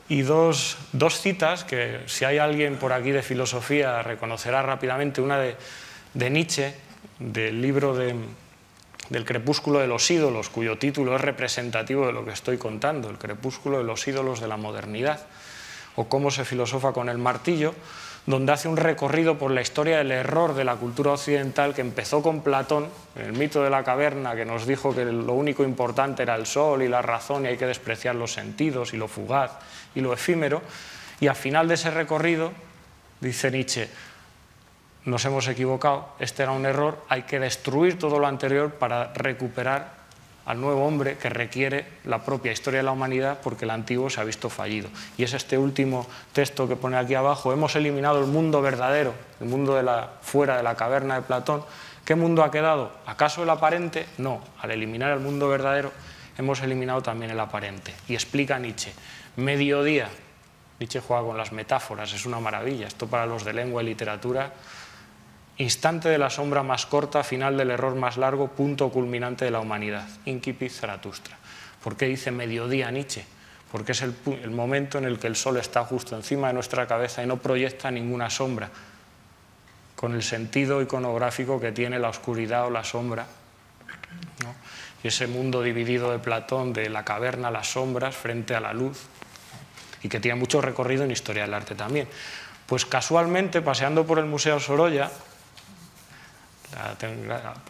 Speaker 4: y dos citas que si hay alguien por aquí de filosofía reconocerá rápidamente, una de Nietzsche, del libro del crepúsculo de los ídolos, cuyo título es representativo de lo que estoy contando, el crepúsculo de los ídolos de la modernidad, o cómo se filosofa con el martillo, donde hace un recorrido por la historia del error de la cultura occidental que empezó con Platón, en el mito de la caverna, que nos dijo que lo único importante era el sol y la razón y hay que despreciar los sentidos y lo fugaz y lo efímero, y al final de ese recorrido, dice Nietzsche, nos hemos equivocado, este era un error, hay que destruir todo lo anterior para recuperar al nuevo hombre que requiere la propia historia de la humanidad porque el antiguo se ha visto fallido. Y es este último texto que pone aquí abajo, hemos eliminado el mundo verdadero, el mundo fuera de la caverna de Platón. ¿Qué mundo ha quedado? ¿Acaso el aparente? No, al eliminar el mundo verdadero hemos eliminado también el aparente. Y explica Nietzsche, mediodía, Nietzsche juega con las metáforas, es una maravilla, esto para los de lengua y literatura, instante de la sombra más corta, final del error más largo, punto culminante de la humanidad. Incipit Zaratustra. ¿Por qué dice mediodía Nietzsche? Porque es el momento en el que el sol está justo encima de nuestra cabeza y no proyecta ninguna sombra, con el sentido iconográfico que tiene la oscuridad o la sombra, ¿no? Y ese mundo dividido de Platón, de la caverna, las sombras, frente a la luz, y que tiene mucho recorrido en historia del arte también. Pues casualmente, paseando por el Museo Sorolla,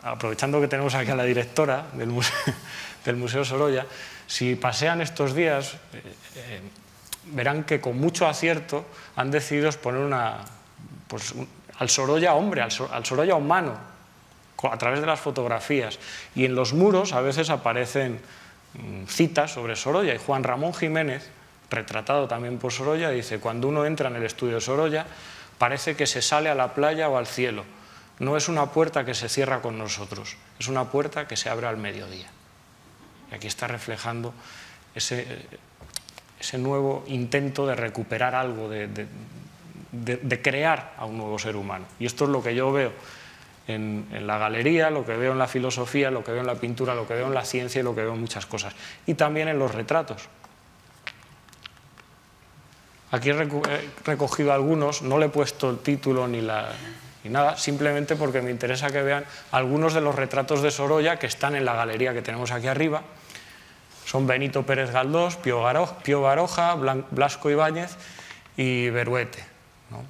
Speaker 4: aprovechando que tenemos aquí a la directora del Museo Sorolla, si pasean estos días, verán que con mucho acierto han decidido exponer al Sorolla hombre, al Sorolla humano, a través de las fotografías. Y en los muros a veces aparecen citas sobre Sorolla, y Juan Ramón Jiménez, retratado también por Sorolla, dice, cuando uno entra en el estudio de Sorolla, parece que se sale a la playa o al cielo. No es una puerta que se cierra con nosotros, es una puerta que se abre al mediodía. Y aquí está reflejando ese nuevo intento de recuperar algo, de crear a un nuevo ser humano. Y esto es lo que yo veo en la galería, lo que veo en la filosofía, lo que veo en la pintura, lo que veo en la ciencia y lo que veo en muchas cosas. Y también en los retratos. Aquí he recogido algunos, no le he puesto el título ni nada, simplemente porque me interesa que vean algunos de los retratos de Sorolla que están en la galería que tenemos aquí arriba. Son Benito Pérez Galdós, Pío Baroja, Blasco Ibáñez y Beruete, ¿no?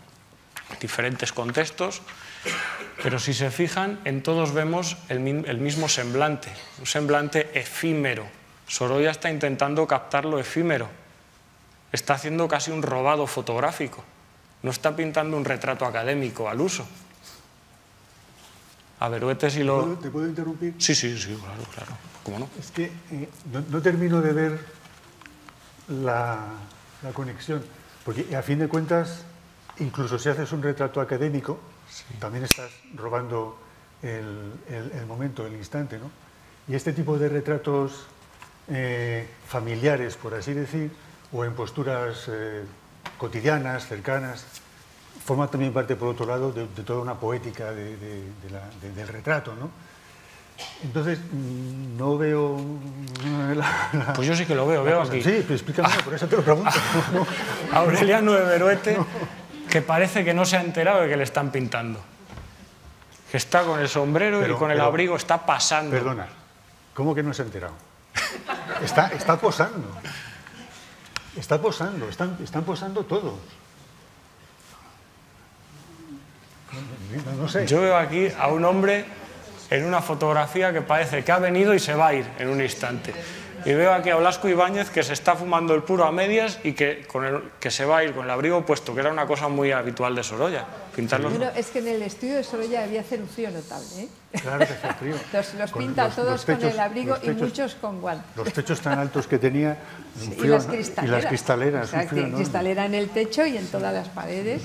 Speaker 4: Diferentes contextos, pero si se fijan, en todos vemos el mismo semblante, un semblante efímero. Sorolla está intentando captar lo efímero, está haciendo casi un robado fotográfico, no está pintando un retrato académico al uso. A Beruete si lo...
Speaker 2: ¿Te puedo interrumpir?
Speaker 4: Sí, claro, ¿cómo no?
Speaker 2: Es que no termino de ver la conexión, porque a fin de cuentas, incluso si haces un retrato académico, sí, también estás robando el momento, el instante, ¿no? Y este tipo de retratos familiares, por así decir, o en posturas cotidianas, cercanas, forma también parte, por otro lado, de toda una poética del retrato, ¿no? Entonces, no veo...
Speaker 4: Pues yo sí que lo veo aquí.
Speaker 2: Sí, pero explícame, por eso te lo pregunto.
Speaker 4: Aureliano de Beruete, que parece que no se ha enterado de que le están pintando. Que está con el sombrero y con el abrigo, está pasando.
Speaker 2: Perdona, ¿cómo que no se ha enterado? Está posando. Está posando, están posando todos. No sé.
Speaker 4: Yo veo aquí a un hombre en una fotografía que parece que ha venido y se va a ir en un instante. Y veo aquí a Blasco Ibáñez que se está fumando el puro a medias y que se va a ir con el abrigo puesto, que era una cosa muy habitual de Sorolla. Pintarlos...
Speaker 3: Bueno, es que en el estudio de Sorolla había hacer un frío notable, ¿eh?
Speaker 2: Claro que hace frío.
Speaker 3: Los pinta todos con el abrigo y muchos con guantes.
Speaker 2: Los techos tan altos que tenía,
Speaker 3: sí, y las cristaleras.
Speaker 2: Exacto,
Speaker 3: cristalera en el techo y en todas las paredes.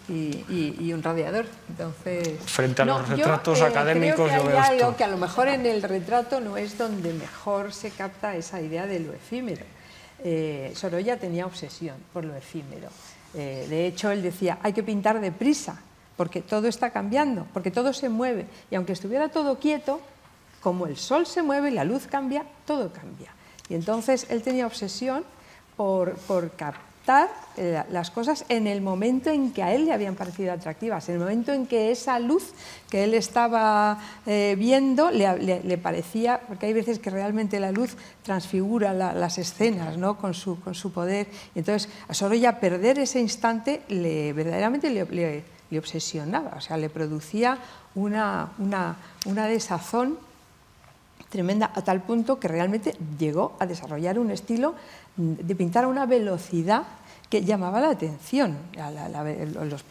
Speaker 3: Y un radiador. Entonces,
Speaker 4: frente a los retratos académicos,
Speaker 3: creo que
Speaker 4: yo veo
Speaker 3: hay
Speaker 4: esto.
Speaker 3: algo que a lo mejor en el retrato no es donde mejor se capta esa idea de lo efímero. Sorolla tenía obsesión por lo efímero. De hecho, él decía, hay que pintar deprisa, porque todo está cambiando, porque todo se mueve. Y aunque estuviera todo quieto, como el sol se mueve, la luz cambia, todo cambia. Y entonces él tenía obsesión por captar las cosas en el momento en que a él le habían parecido atractivas, en el momento en que esa luz que él estaba viendo le parecía, porque hay veces que realmente la luz transfigura las escenas, ¿no? con su poder. Y entonces a Sorolla perder ese instante verdaderamente le obsesionaba, o sea, le producía una desazón tremenda, a tal punto que realmente llegó a desarrollar un estilo de pintar a una velocidad que llamaba la atención.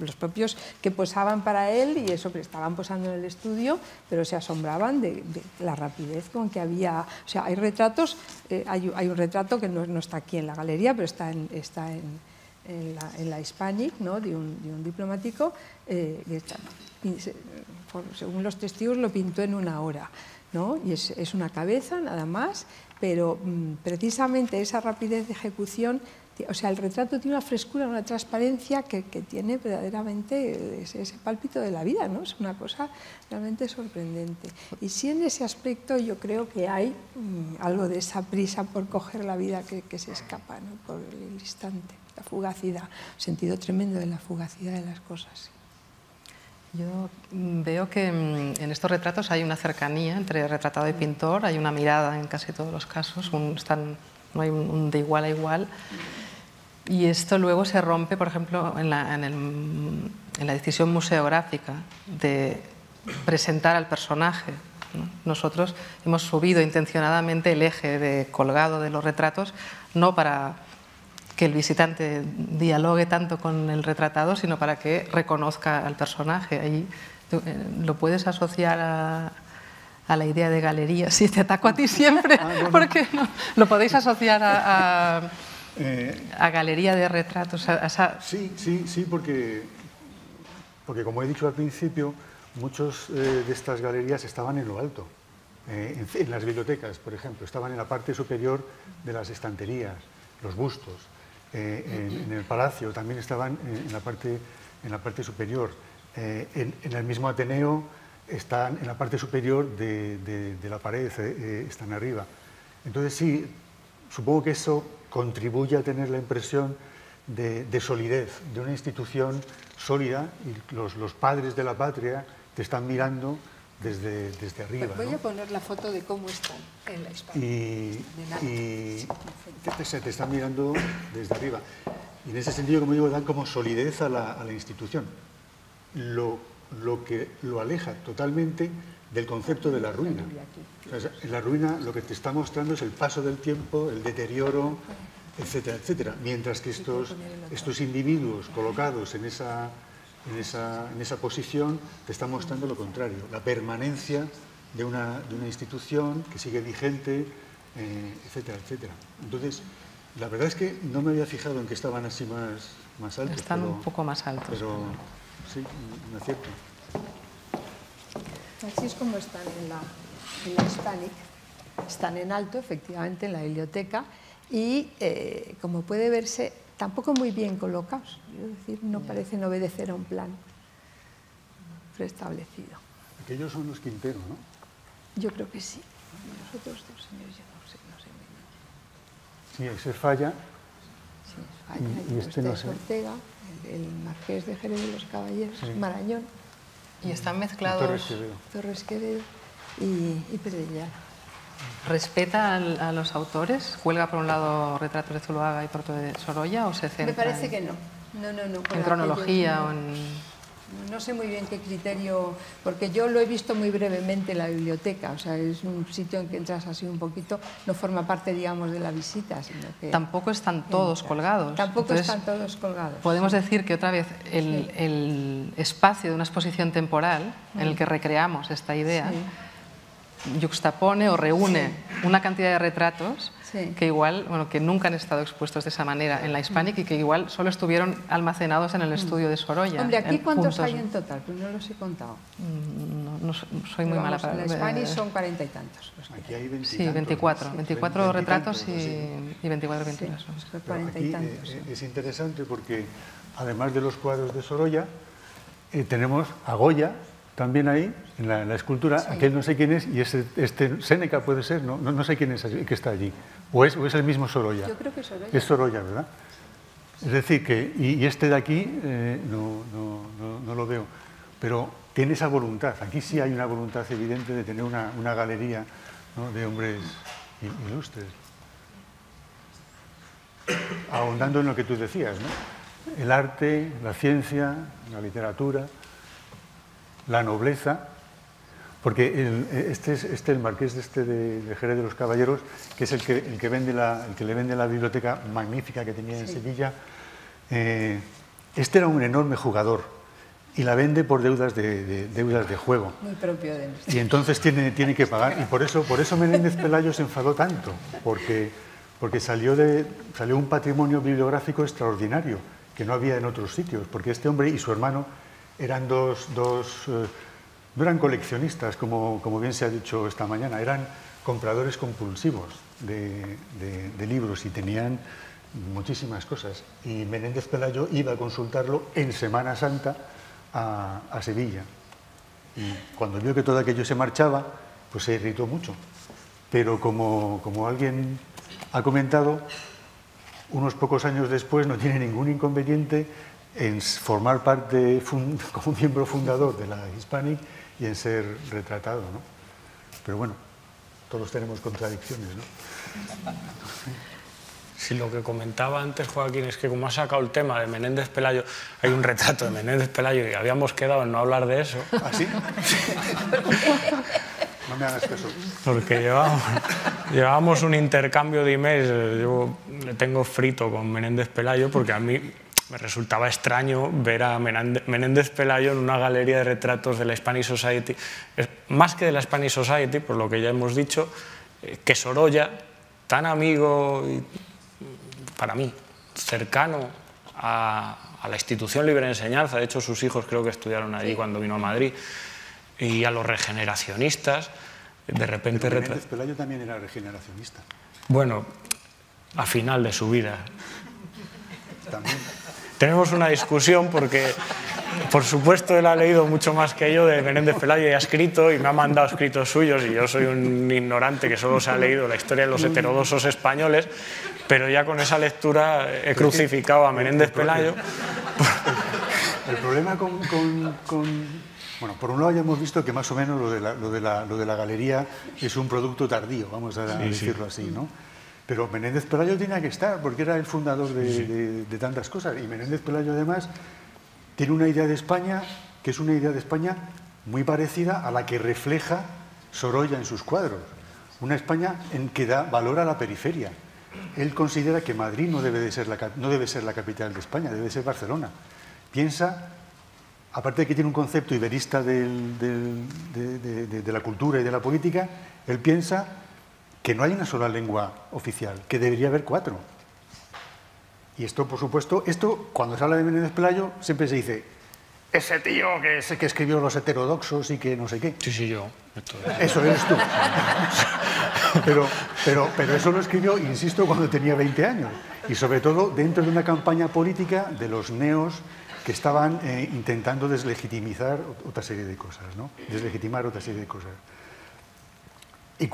Speaker 3: Los propios que posaban para él, y eso, estaban posando en el estudio, pero se asombraban de la rapidez con que había... O sea, hay retratos, hay un retrato que no está aquí en la galería, pero está en la Hispanic, ¿no? de un diplomático, que según los testigos lo pintó en 1 hora. ¿No? Y es una cabeza nada más, pero precisamente esa rapidez de ejecución, o sea, el retrato tiene una frescura, una transparencia que tiene verdaderamente ese pálpito de la vida, ¿no? Es una cosa realmente sorprendente. Y sí, en ese aspecto yo creo que hay algo de esa prisa por coger la vida que se escapa, ¿no? Por el instante, la fugacidad, sentido tremendo de la fugacidad de las cosas.
Speaker 1: Yo veo que en estos retratos hay una cercanía entre retratado y pintor, hay una mirada en casi todos los casos, no hay un de igual a igual, y esto luego se rompe, por ejemplo, en la decisión museográfica de presentar al personaje, ¿no? Nosotros hemos subido intencionadamente el eje de colgado de los retratos, no para que el visitante dialogue tanto con el retratado, sino para que reconozca al personaje. Ahí lo puedes asociar a la idea de galería. Sí, te ataco a ti siempre, ¿por qué no? Lo podéis asociar a galería de retratos.
Speaker 2: Sí, porque como he dicho al principio, muchos de estas galerías estaban en lo alto. En las bibliotecas, por ejemplo, estaban en la parte superior de las estanterías, los bustos. En el palacio también estaban en la parte superior. En el mismo Ateneo están en la parte superior de la pared, están arriba. Entonces sí, supongo que eso contribuye a tener la impresión de solidez, de una institución sólida, y los padres de la patria te están mirando desde arriba.
Speaker 3: Voy
Speaker 2: ¿no?
Speaker 3: a poner la foto de cómo están en la Hispania.
Speaker 2: Y te están mirando desde arriba. Y en ese sentido, como digo, dan como solidez a la institución. Lo que lo aleja totalmente del concepto de la ruina. O sea, en la ruina lo que te está mostrando es el paso del tiempo, el deterioro, etcétera, etcétera. Mientras que estos individuos colocados en esa posición te está mostrando lo contrario, la permanencia de una institución que sigue vigente, etcétera, etcétera. Entonces, la verdad es que no me había fijado en que estaban así más altos.
Speaker 1: Están un poco más altos.
Speaker 2: Pero sí, un acierto.
Speaker 3: Así es como están en la Hispanic. Están en alto, efectivamente, en la biblioteca, y como puede verse, tampoco muy bien colocados, es decir, no parecen obedecer a un plan preestablecido.
Speaker 2: Aquellos son los Quintero, ¿no?
Speaker 3: Yo creo que sí. Los otros dos señores yo no sé muy bien.
Speaker 2: Sí, ese Falla.
Speaker 3: Sí, Falla,
Speaker 2: y este no sé.
Speaker 3: Ortega, el Marqués de Jerez de los Caballeros, sí. Marañón.
Speaker 1: Y están mezclados...
Speaker 3: Torres Quevedo y Pedrellal.
Speaker 1: ¿Respeta a los autores? ¿Cuelga por un lado retratos de Zuloaga y por otro de Sorolla, o se centra?
Speaker 3: Me parece que no.
Speaker 1: ¿En cronología o en...?
Speaker 3: No sé muy bien qué criterio, porque yo lo he visto muy brevemente en la biblioteca, o sea, es un sitio en que entras así un poquito, no forma parte, digamos, de la visita, sino que...
Speaker 1: Tampoco están todos colgados.
Speaker 3: Tampoco están todos colgados.
Speaker 1: Podemos decir que otra vez el espacio de una exposición temporal en el que recreamos esta idea yuxtapone o reúne una cantidad de retratos que igual, bueno, que nunca han estado expuestos de esa manera en la Hispanic y que igual solo estuvieron almacenados en el estudio de Sorolla.
Speaker 3: Hombre, ¿aquí cuántos hay en total? Pues no los he contado.
Speaker 1: No soy muy mala para...
Speaker 3: En la Hispanic son 40 y tantos.
Speaker 2: Aquí hay 20
Speaker 1: sí, 24. 24 retratos y 24 pinturas.
Speaker 3: Sí, 40 y tantos.
Speaker 2: Es interesante porque, además de los cuadros de Sorolla, tenemos a Goya también ahí, en la escultura, aquel no sé quién es, y este Séneca puede ser, no sé quién es que está allí. ¿O es el mismo Sorolla?
Speaker 3: Yo creo que es Sorolla.
Speaker 2: Es Sorolla, ¿verdad? Es decir, que, y este de aquí no lo veo, pero tiene esa voluntad. Aquí sí hay una voluntad evidente de tener una galería, ¿no?, de hombres ilustres. Ahondando en lo que tú decías, ¿no? El arte, la ciencia, la literatura, la nobleza. Porque el marqués de Jerez de los Caballeros, que es el que le vende la biblioteca magnífica que tenía en Sevilla, este era un enorme jugador y la vende por deudas de juego.
Speaker 3: Muy propio de él.
Speaker 2: Y entonces tiene que pagar. Y por eso Menéndez Pelayo se enfadó tanto, porque salió un patrimonio bibliográfico extraordinario que no había en otros sitios, porque este hombre y su hermano eran no eran coleccionistas, como bien se ha dicho esta mañana, eran compradores compulsivos de libros y tenían muchísimas cosas. Y Menéndez Pelayo iba a consultarlo en Semana Santa a Sevilla. Y cuando vio que todo aquello se marchaba, pues se irritó mucho. Pero como alguien ha comentado, unos pocos años después no tiene ningún inconveniente en formar parte como miembro fundador de la Hispanic y en ser retratado, ¿no? Pero bueno, todos tenemos contradicciones, ¿no?
Speaker 4: Sí, lo que comentaba antes, Joaquín, es que como ha sacado el tema de Menéndez Pelayo, hay un retrato de Menéndez Pelayo y habíamos quedado en no hablar de eso.
Speaker 2: ¿Ah, sí? No me hagas caso.
Speaker 4: Porque llevábamos un intercambio de emails, yo le tengo frito con Menéndez Pelayo porque a mí me resultaba extraño ver a Menéndez Pelayo en una galería de retratos de la Hispanic Society, más que de la Hispanic Society, por lo que ya hemos dicho, que Sorolla, tan amigo, y, para mí, cercano a la institución Libre Enseñanza, de hecho sus hijos creo que estudiaron allí cuando vino a Madrid, y a los regeneracionistas, de repente...
Speaker 2: Pero Menéndez Pelayo también era regeneracionista.
Speaker 4: Bueno, a final de su vida.
Speaker 2: También.
Speaker 4: Tenemos una discusión porque, por supuesto, él ha leído mucho más que yo de Menéndez Pelayo y ha escrito y me ha mandado escritos suyos y yo soy un ignorante que solo se ha leído la historia de los heterodoxos españoles, pero ya con esa lectura he crucificado a Menéndez Pelayo.
Speaker 2: El problema bueno, por un lado ya hemos visto que más o menos lo de la galería es un producto tardío, vamos a decirlo así, ¿no? Pero Menéndez Pelayo tenía que estar, porque era el fundador de tantas cosas. Y Menéndez Pelayo, además, tiene una idea de España, que es una idea de España muy parecida a la que refleja Sorolla en sus cuadros. Una España en que da valor a la periferia. Él considera que Madrid no debe ser la capital de España, debe ser Barcelona. Piensa, aparte de que tiene un concepto iberista de la cultura y de la política, él piensa que no hay una sola lengua oficial, que debería haber 4. Y esto, por supuesto, cuando se habla de Menéndez Pelayo, siempre se dice, ese tío que escribió Los heterodoxos y que no sé qué.
Speaker 4: Sí, yo.
Speaker 2: Eso eres tú. Pero eso lo escribió, insisto, cuando tenía 20 años. Y sobre todo dentro de una campaña política de los neos que estaban intentando deslegitimizar otra serie de cosas, ¿no? Deslegitimar otra serie de cosas. Y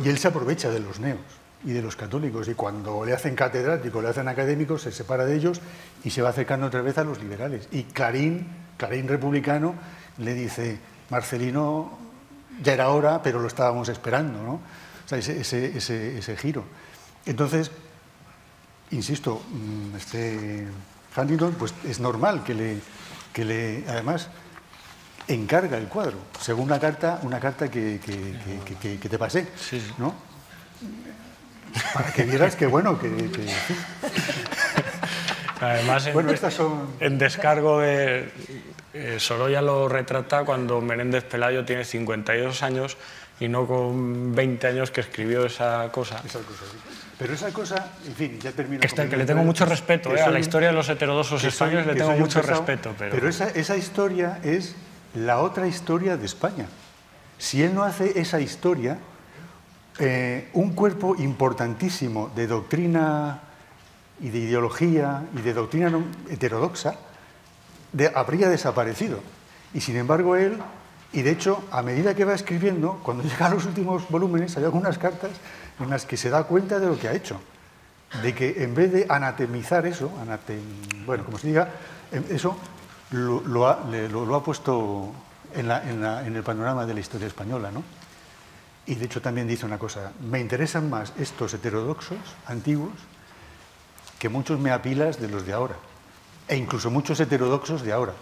Speaker 2: él se aprovecha de los neos y de los católicos, y cuando le hacen catedrático, le hacen académico, se separa de ellos y se va acercando otra vez a los liberales. Y Clarín republicano, le dice, Marcelino, ya era hora, pero lo estábamos esperando, ¿no? O sea, ese giro. Entonces, insisto, Huntington, pues es normal que le además encarga el cuadro, según una carta que te pasé, ¿no? Para que vieras que bueno,
Speaker 4: Además,
Speaker 2: bueno, estas son...
Speaker 4: en descargo de Sorolla lo retrata cuando Menéndez Pelayo tiene 52 años y no con 20 años que escribió esa cosa.
Speaker 2: Sí. Pero esa cosa, en fin, ya termino.
Speaker 4: Que le tengo mucho respeto, a la historia de los heterodoxos españoles le tengo mucho respeto.
Speaker 2: Pero esa historia es la otra historia de España. Si él no hace esa historia, un cuerpo importantísimo de doctrina y de ideología y de doctrina heterodoxa habría desaparecido. Y sin embargo él, y de hecho a medida que va escribiendo, cuando llega a los últimos volúmenes hay algunas cartas en las que se da cuenta de lo que ha hecho. de que en vez de anatemizar eso, bueno, como se diga, eso lo ha puesto en el panorama de la historia española, ¿no? Y de hecho también dice una cosa: me interesan más estos heterodoxos antiguos que muchos meapilas de los de ahora, e incluso muchos heterodoxos de ahora.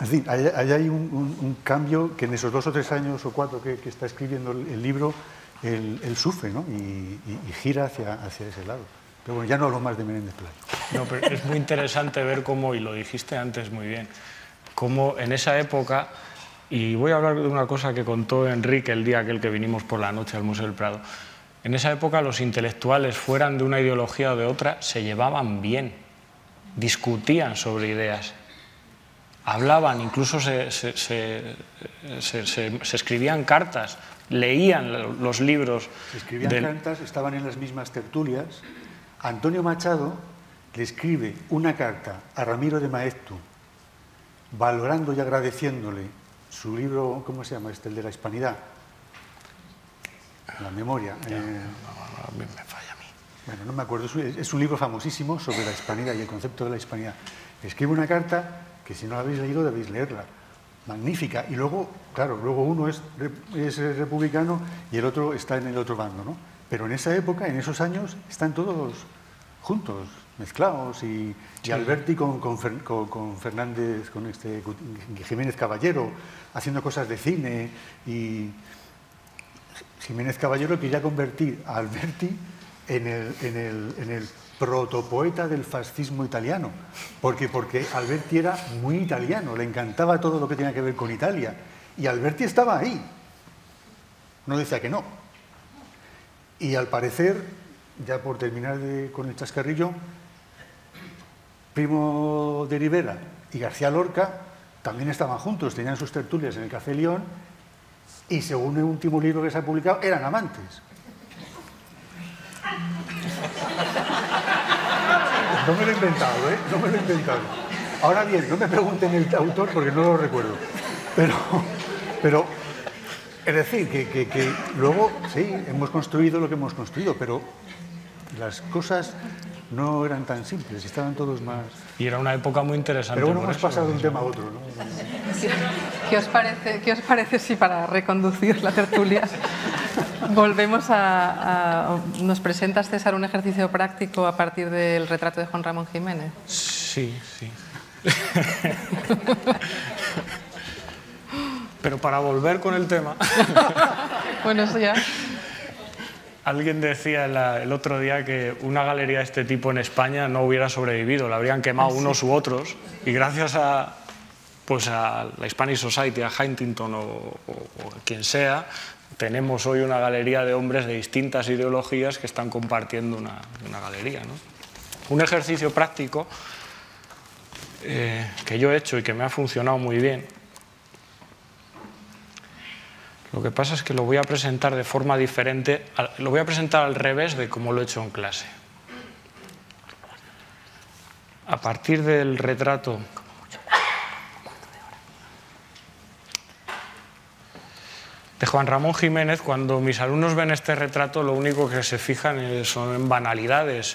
Speaker 2: Es decir, ahí hay un cambio que en esos 2 o 3 años o 4 que está escribiendo el libro, él sufre, ¿no? Y gira hacia ese lado. Pero bueno, ya no hablo más de Menéndez Pelayo.
Speaker 4: No, pero es muy interesante ver cómo, y lo dijiste antes muy bien, cómo en esa época, y voy a hablar de una cosa que contó Enrique el día aquel que vinimos por la noche al Museo del Prado. En esa época los intelectuales, fueran de una ideología o de otra, se llevaban bien, discutían sobre ideas, hablaban, incluso se escribían cartas, leían los libros.
Speaker 2: Se escribían cartas, estaban en las mismas tertulias. Antonio Machado le escribe una carta a Ramiro de Maeztu, valorando y agradeciéndole su libro, ¿cómo se llama? El de la Hispanidad. La memoria.
Speaker 4: A mí me falla a mí.
Speaker 2: Bueno, no me acuerdo. Es un libro famosísimo sobre la Hispanidad y el concepto de la Hispanidad. Escribe una carta que, si no la habéis leído, debéis leerla. Magnífica. Y luego, claro, luego uno es republicano y el otro está en el otro bando, ¿no? Pero en esa época, en esos años, están todos juntos, mezclados, y Alberti con Fernández, con Jiménez Caballero, haciendo cosas de cine, y Jiménez Caballero quería convertir a Alberti en el protopoeta del fascismo italiano, porque Alberti era muy italiano, le encantaba todo lo que tenía que ver con Italia, y Alberti estaba ahí, no decía que no. Y al parecer, ya por terminar con el chascarrillo, Primo de Rivera y García Lorca también estaban juntos, tenían sus tertulias en el Café León, y según el último libro que se ha publicado, eran amantes. No me lo he inventado, ¿eh? No me lo he inventado. Ahora bien, no me pregunten el autor porque no lo recuerdo. Pero es decir, que luego, sí, hemos construido lo que hemos construido, pero las cosas no eran tan simples, estaban todos más...
Speaker 4: Y era una época muy interesante.
Speaker 2: Pero bueno, hemos pasado de un tema a otro, ¿no?
Speaker 1: ¿Qué os parece si, para reconducir la tertulia, volvemos nos presentas, César, un ejercicio práctico a partir del retrato de Juan Ramón Jiménez?
Speaker 4: Sí, sí. Pero para volver con el tema...
Speaker 1: Bueno, eso ya...
Speaker 4: Alguien decía el otro día que una galería de este tipo en España no hubiera sobrevivido, la habrían quemado unos u otros, y gracias a la Hispanic Society, a Huntington o quien sea, tenemos hoy una galería de hombres de distintas ideologías que están compartiendo una galería, ¿no? Un ejercicio práctico que yo he hecho y que me ha funcionado muy bien. Lo que pasa es que lo voy a presentar de forma diferente, lo voy a presentar al revés de como lo he hecho en clase. A partir del retrato de Juan Ramón Jiménez, cuando mis alumnos ven este retrato, lo único que se fijan son en banalidades.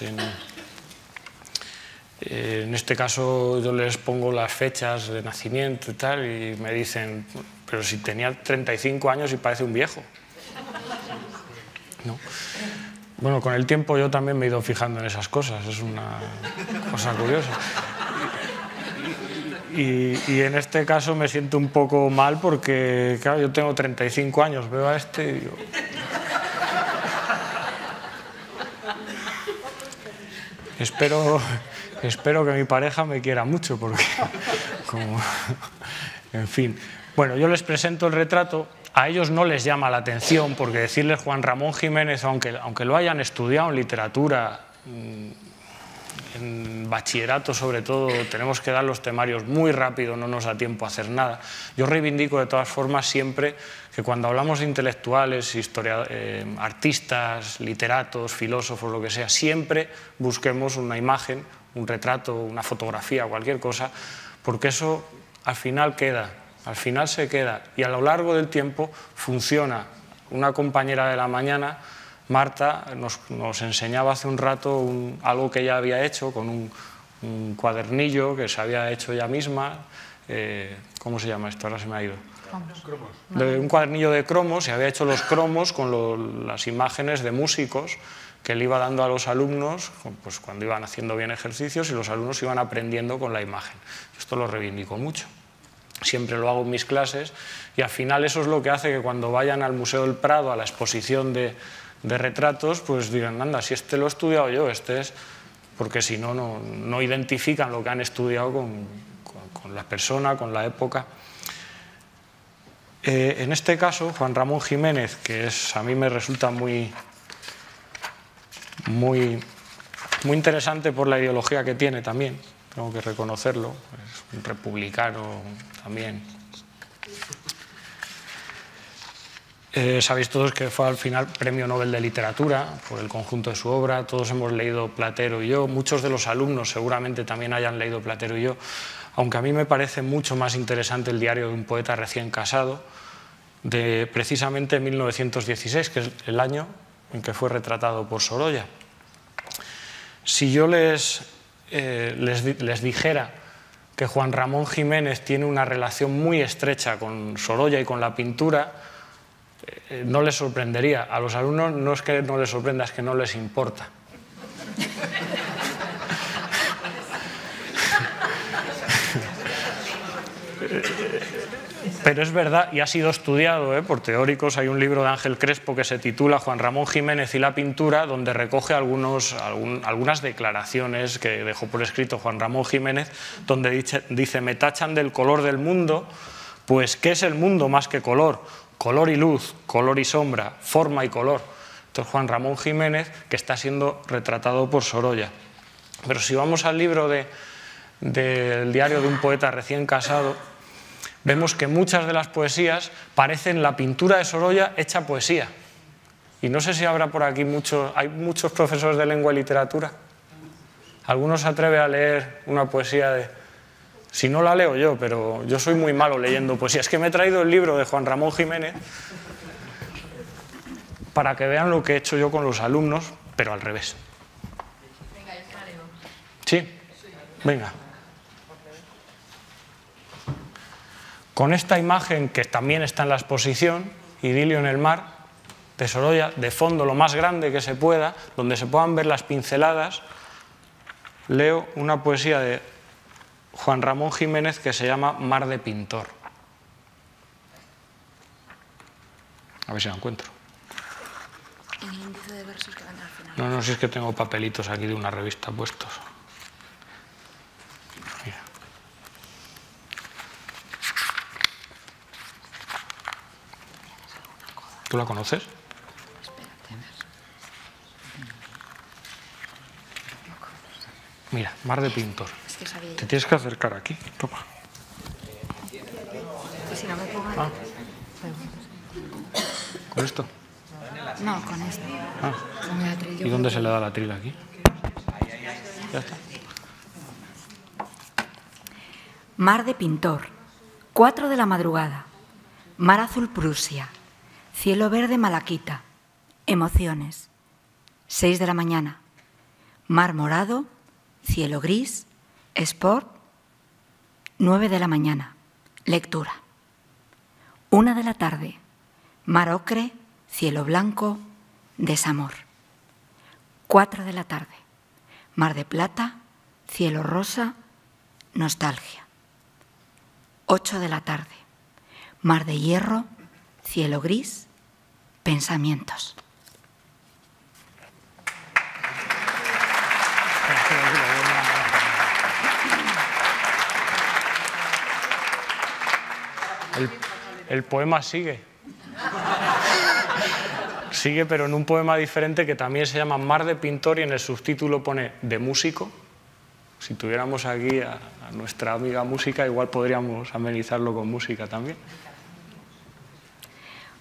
Speaker 4: En este caso yo les pongo las fechas de nacimiento y tal, y me dicen... Pero si tenía 35 años y parece un viejo. ¿No? Bueno, con el tiempo yo también me he ido fijando en esas cosas, es una cosa curiosa. Y en este caso me siento un poco mal porque, claro, yo tengo 35 años, veo a este y digo... Espero que mi pareja me quiera mucho porque... En fin... Bueno, yo les presento el retrato, a ellos no les llama la atención porque decirles Juan Ramón Jiménez, aunque lo hayan estudiado en literatura, en bachillerato sobre todo, tenemos que dar los temarios muy rápido, no nos da tiempo a hacer nada. Yo reivindico de todas formas siempre que cuando hablamos de intelectuales, artistas, literatos, filósofos, lo que sea, siempre busquemos una imagen, un retrato, una fotografía, cualquier cosa, porque eso al final queda. Al final se queda y a lo largo del tiempo funciona. Una compañera de la mañana Marta nos enseñaba hace un rato algo que ella había hecho con un cuadernillo que se había hecho ella misma. ¿Cómo se llama esto? Ahora se me ha ido. De un cuadernillo de cromos, se había hecho los cromos con las imágenes de músicos que le iba dando a los alumnos pues, cuando iban haciendo bien ejercicios y los alumnos iban aprendiendo con la imagen. Esto lo reivindico mucho. Siempre lo hago en mis clases y al final eso es lo que hace que cuando vayan al Museo del Prado, a la exposición de retratos, pues digan, anda, si este lo he estudiado yo, este es... Porque si no, no identifican lo que han estudiado con la persona, con la época. En este caso, Juan Ramón Jiménez, que a mí me resulta muy interesante por la ideología que tiene también, tengo que reconocerlo, es un republicano también. Sabéis todos que fue al final Premio Nobel de Literatura por el conjunto de su obra, todos hemos leído Platero y yo, muchos de los alumnos seguramente también hayan leído Platero y yo, aunque a mí me parece mucho más interesante el diario de un poeta recién casado, de precisamente 1916, que es el año en que fue retratado por Sorolla. Si yo les dijera que Juan Ramón Jiménez tiene una relación muy estrecha con Sorolla y con la pintura, no les sorprendería. A los alumnos no es que no les sorprenda, es que no les importa. Pero es verdad, y ha sido estudiado por teóricos. Hay un libro de Ángel Crespo que se titula Juan Ramón Jiménez y la pintura, donde recoge algunas declaraciones que dejó por escrito Juan Ramón Jiménez, donde dice, me tachan del color del mundo, pues ¿qué es el mundo más que color? Color y luz, color y sombra, forma y color. Entonces Juan Ramón Jiménez, que está siendo retratado por Sorolla. Pero si vamos al libro del diario de un poeta recién casado, vemos que muchas de las poesías parecen la pintura de Sorolla hecha poesía. Y no sé si habrá por aquí hay muchos profesores de lengua y literatura. ¿Alguno se atreve a leer una poesía de...? Si no la leo yo, pero yo soy muy malo leyendo poesía. Es que me he traído el libro de Juan Ramón Jiménez para que vean lo que he hecho yo con los alumnos, pero al revés.
Speaker 5: Venga, yo leo.
Speaker 4: ¿Sí? Venga. Con esta imagen, que también está en la exposición, Idilio en el mar, de Sorolla, de fondo lo más grande que se pueda, donde se puedan ver las pinceladas, leo una poesía de Juan Ramón Jiménez que se llama Mar de Pintor. A ver si la encuentro.
Speaker 5: En el índice de versos que van al final.
Speaker 4: No, si es que tengo papelitos aquí de una revista puestos. Mira. ¿Tú la conoces?
Speaker 5: Espérate, a ver.
Speaker 4: Mira, Mar de Pintor.
Speaker 5: Es que sabía yo.
Speaker 4: Te tienes que acercar aquí. Toma.
Speaker 5: Y si no me pongo...
Speaker 4: Ah. ¿Con esto?
Speaker 5: No, con esto.
Speaker 4: Ah.
Speaker 5: Con el atril.
Speaker 4: ¿Y dónde se le da la trila aquí? Ya está.
Speaker 6: Mar de Pintor, 4 de la madrugada, mar azul Prusia, cielo verde Malaquita, emociones, 6 de la mañana, mar morado, cielo gris, sport, 9 de la mañana, lectura, 1 de la tarde, mar ocre, cielo blanco, desamor, 4 de la tarde, mar de plata, cielo rosa, nostalgia. 8 de la tarde, mar de hierro, cielo gris, pensamientos.
Speaker 4: El poema sigue. Sigue, pero en un poema diferente que también se llama Mar de Pintor y en el subtítulo pone de músico. Si tuviéramos aquí a nuestra amiga música, igual podríamos amenizarlo con música también.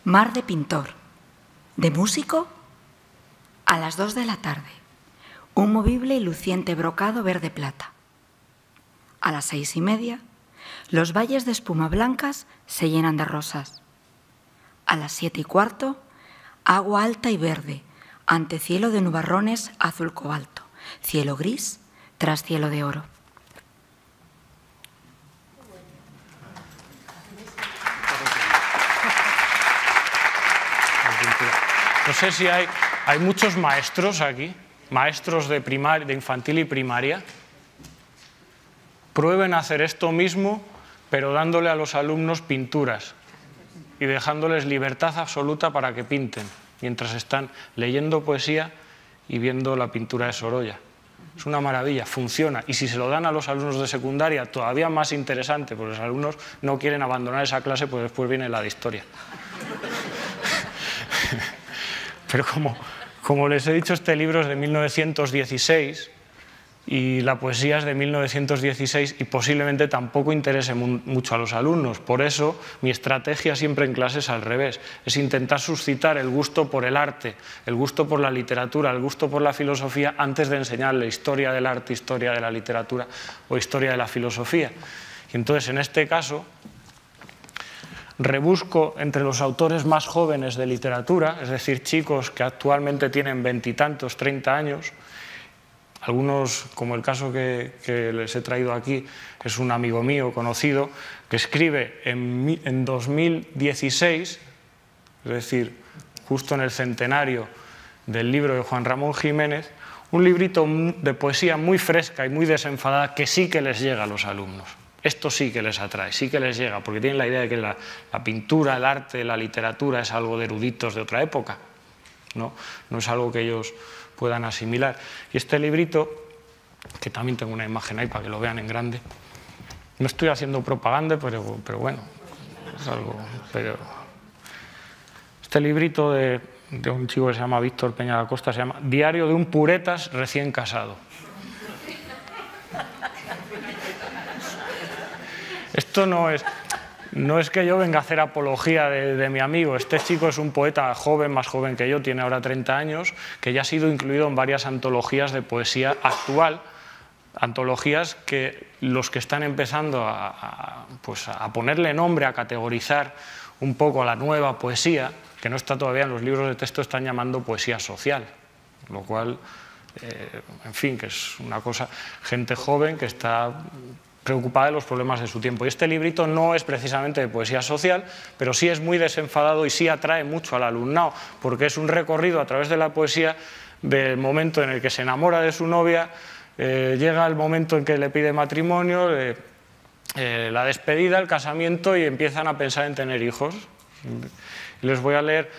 Speaker 6: Mar de Pintor, de músico, a las 2 de la tarde, un movible y luciente brocado verde plata. A las 6:30, los valles de espuma blancas se llenan de rosas. A las 7:15, agua alta y verde, ante cielo de nubarrones azul cobalto, cielo gris tras cielo de oro.
Speaker 4: No sé si hay muchos maestros aquí, maestros de infantil y primaria. Prueben a hacer esto mismo, pero dándole a los alumnos pinturas y dejándoles libertad absoluta para que pinten, mientras están leyendo poesía y viendo la pintura de Sorolla. Es una maravilla, funciona. Y si se lo dan a los alumnos de secundaria, todavía más interesante, porque los alumnos no quieren abandonar esa clase, pues después viene la de historia. Pero como les he dicho, este libro es de 1916 y la poesía es de 1916 y posiblemente tampoco interese mucho a los alumnos. Por eso mi estrategia siempre en clase es al revés, es intentar suscitar el gusto por el arte, el gusto por la literatura, el gusto por la filosofía antes de enseñarle historia del arte, historia de la literatura o historia de la filosofía. Y entonces en este caso rebusco entre los autores más jóvenes de literatura, es decir, chicos que actualmente tienen 20 y tantos, 30 años. Algunos, como el caso que les he traído aquí, es un amigo mío conocido, que escribe en 2016, es decir, justo en el centenario del libro de Juan Ramón Jiménez, un librito de poesía muy fresca y muy desenfadada que sí que les llega a los alumnos. Esto sí que les atrae, sí que les llega, porque tienen la idea de que la pintura, el arte, la literatura es algo de eruditos de otra época, no es algo que ellos puedan asimilar. Y este librito, que también tengo una imagen ahí para que lo vean en grande, no estoy haciendo propaganda, pero bueno, es algo... Este librito de un chico que se llama Víctor Peña da Costa se llama Diario de un puretas recién casado. Esto no es que yo venga a hacer apología de mi amigo. Este chico es un poeta joven, más joven que yo, tiene ahora 30 años, que ya ha sido incluido en varias antologías de poesía actual, antologías que los que están empezando a ponerle nombre, a categorizar un poco a la nueva poesía, que no está todavía en los libros de texto, están llamando poesía social, lo cual, en fin, que es una cosa, gente joven que está preocupada de los problemas de su tiempo. Y este librito no es precisamente de poesía social, pero sí es muy desenfadado y sí atrae mucho al alumnado, porque es un recorrido a través de la poesía del momento en el que se enamora de su novia, llega el momento en que le pide matrimonio, la despedida, el casamiento, y empiezan a pensar en tener hijos. Les voy a leer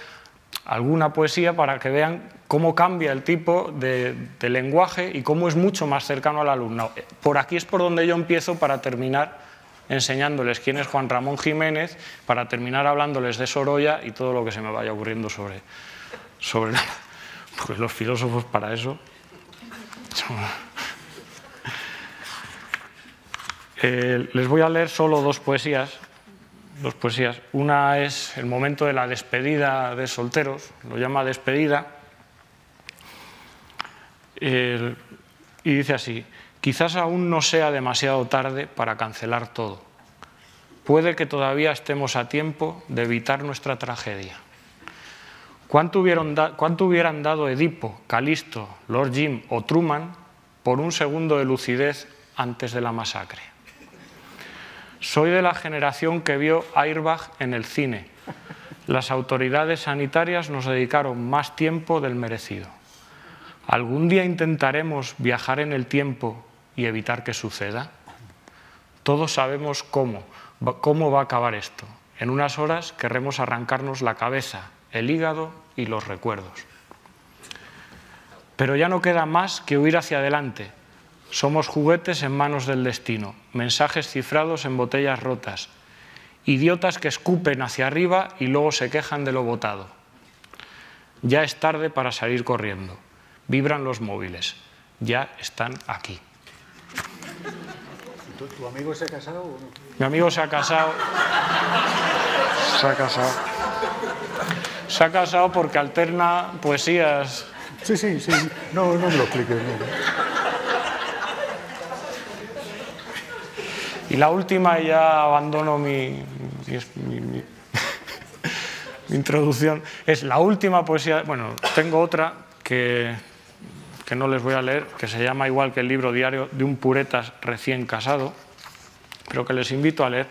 Speaker 4: alguna poesía para que vean cómo cambia el tipo de lenguaje y cómo es mucho más cercano al alumnado. Por aquí es por donde yo empiezo para terminar enseñándoles quién es Juan Ramón Jiménez, para terminar hablándoles de Sorolla y todo lo que se me vaya ocurriendo sobre porque los filósofos para eso... les voy a leer solo dos poesías. Una es el momento de la despedida de solteros, lo llama despedida, y dice así: quizás aún no sea demasiado tarde para cancelar todo. Puede que todavía estemos a tiempo de evitar nuestra tragedia. ¿Cuánto hubieran dado Edipo, Calisto, Lord Jim o Truman por un segundo de lucidez antes de la masacre? Soy de la generación que vio Airbag en el cine. Las autoridades sanitarias nos dedicaron más tiempo del merecido. ¿Algún día intentaremos viajar en el tiempo y evitar que suceda? Todos sabemos cómo va a acabar esto. En unas horas querremos arrancarnos la cabeza, el hígado y los recuerdos. Pero ya no queda más que huir hacia adelante. Somos juguetes en manos del destino, mensajes cifrados en botellas rotas, idiotas que escupen hacia arriba y luego se quejan de lo botado. Ya es tarde para salir corriendo. Vibran los móviles. Ya están aquí.
Speaker 2: ¿Tu amigo se ha casado o no?
Speaker 4: Mi amigo se ha casado. Se ha casado porque alterna poesías.
Speaker 2: Sí. No me lo expliques. No.
Speaker 4: Y la última, y ya abandono mi introducción, es la última poesía. Bueno, tengo otra que no les voy a leer, que se llama igual que el libro Diario de un Puretas recién casado, pero que les invito a leer.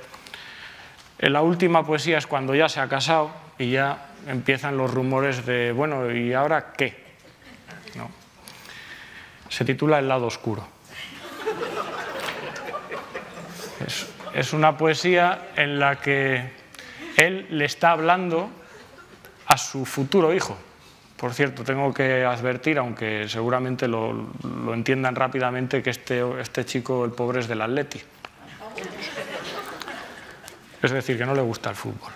Speaker 4: La última poesía es cuando ya se ha casado y ya empiezan los rumores de, bueno, ¿y ahora qué? ¿No? Se titula El lado oscuro. Es una poesía en la que él le está hablando a su futuro hijo. Por cierto, tengo que advertir, aunque seguramente lo entiendan rápidamente, que este chico, el pobre, es del Atleti. Es decir, que no le gusta el fútbol.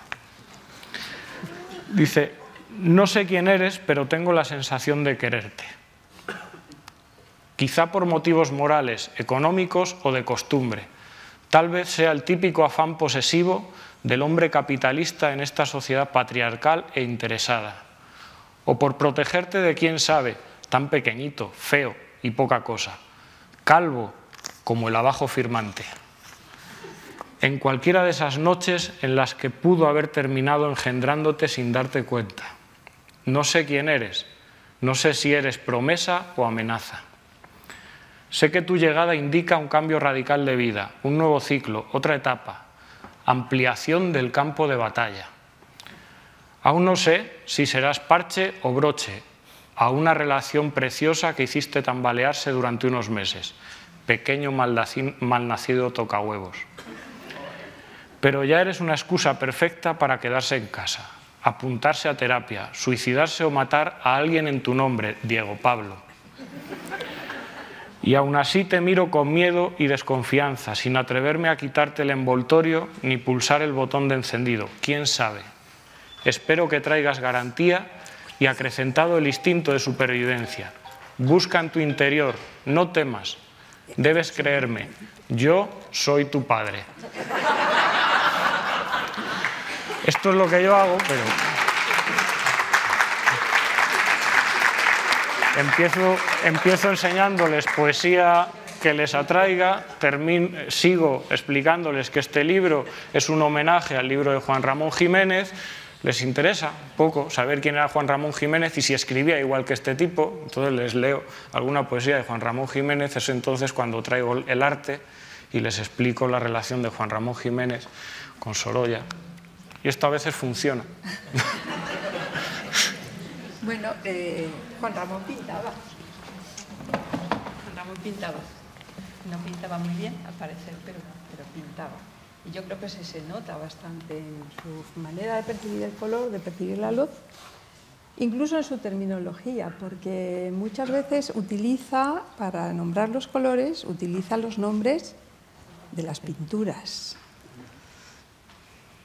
Speaker 4: Dice, no sé quién eres, pero tengo la sensación de quererte. Quizá por motivos morales, económicos o de costumbre. Tal vez sea el típico afán posesivo del hombre capitalista en esta sociedad patriarcal e interesada. O por protegerte de quién sabe, tan pequeñito, feo y poca cosa, calvo como el abajo firmante. En cualquiera de esas noches en las que pudo haber terminado engendrándote sin darte cuenta. No sé quién eres, no sé si eres promesa o amenaza. Sé que tu llegada indica un cambio radical de vida, un nuevo ciclo, otra etapa, ampliación del campo de batalla. Aún no sé si serás parche o broche a una relación preciosa que hiciste tambalearse durante unos meses, pequeño malnacido tocahuevos. Pero ya eres una excusa perfecta para quedarse en casa, apuntarse a terapia, suicidarse o matar a alguien en tu nombre, Diego Pablo. Y aún así te miro con miedo y desconfianza, sin atreverme a quitarte el envoltorio ni pulsar el botón de encendido. ¿Quién sabe? Espero que traigas garantía y acrecentado el instinto de supervivencia. Busca en tu interior, no temas, debes creerme, yo soy tu padre. Esto es lo que yo hago, pero empiezo enseñándoles poesía que les atraiga, sigo explicándoles que este libro es un homenaje al libro de Juan Ramón Jiménez. Les interesa un poco saber quién era Juan Ramón Jiménez y si escribía igual que este tipo, entonces les leo alguna poesía de Juan Ramón Jiménez. Es entonces cuando traigo el arte y les explico la relación de Juan Ramón Jiménez con Sorolla. Y esto a veces funciona.
Speaker 3: Bueno, Juan Ramón pintaba. Juan Ramón pintaba. No pintaba muy bien, al parecer, pero pintaba. Y yo creo que se nota bastante en su manera de percibir el color, de percibir la luz, incluso en su terminología, porque muchas veces utiliza, para nombrar los colores, utiliza los nombres de las pinturas.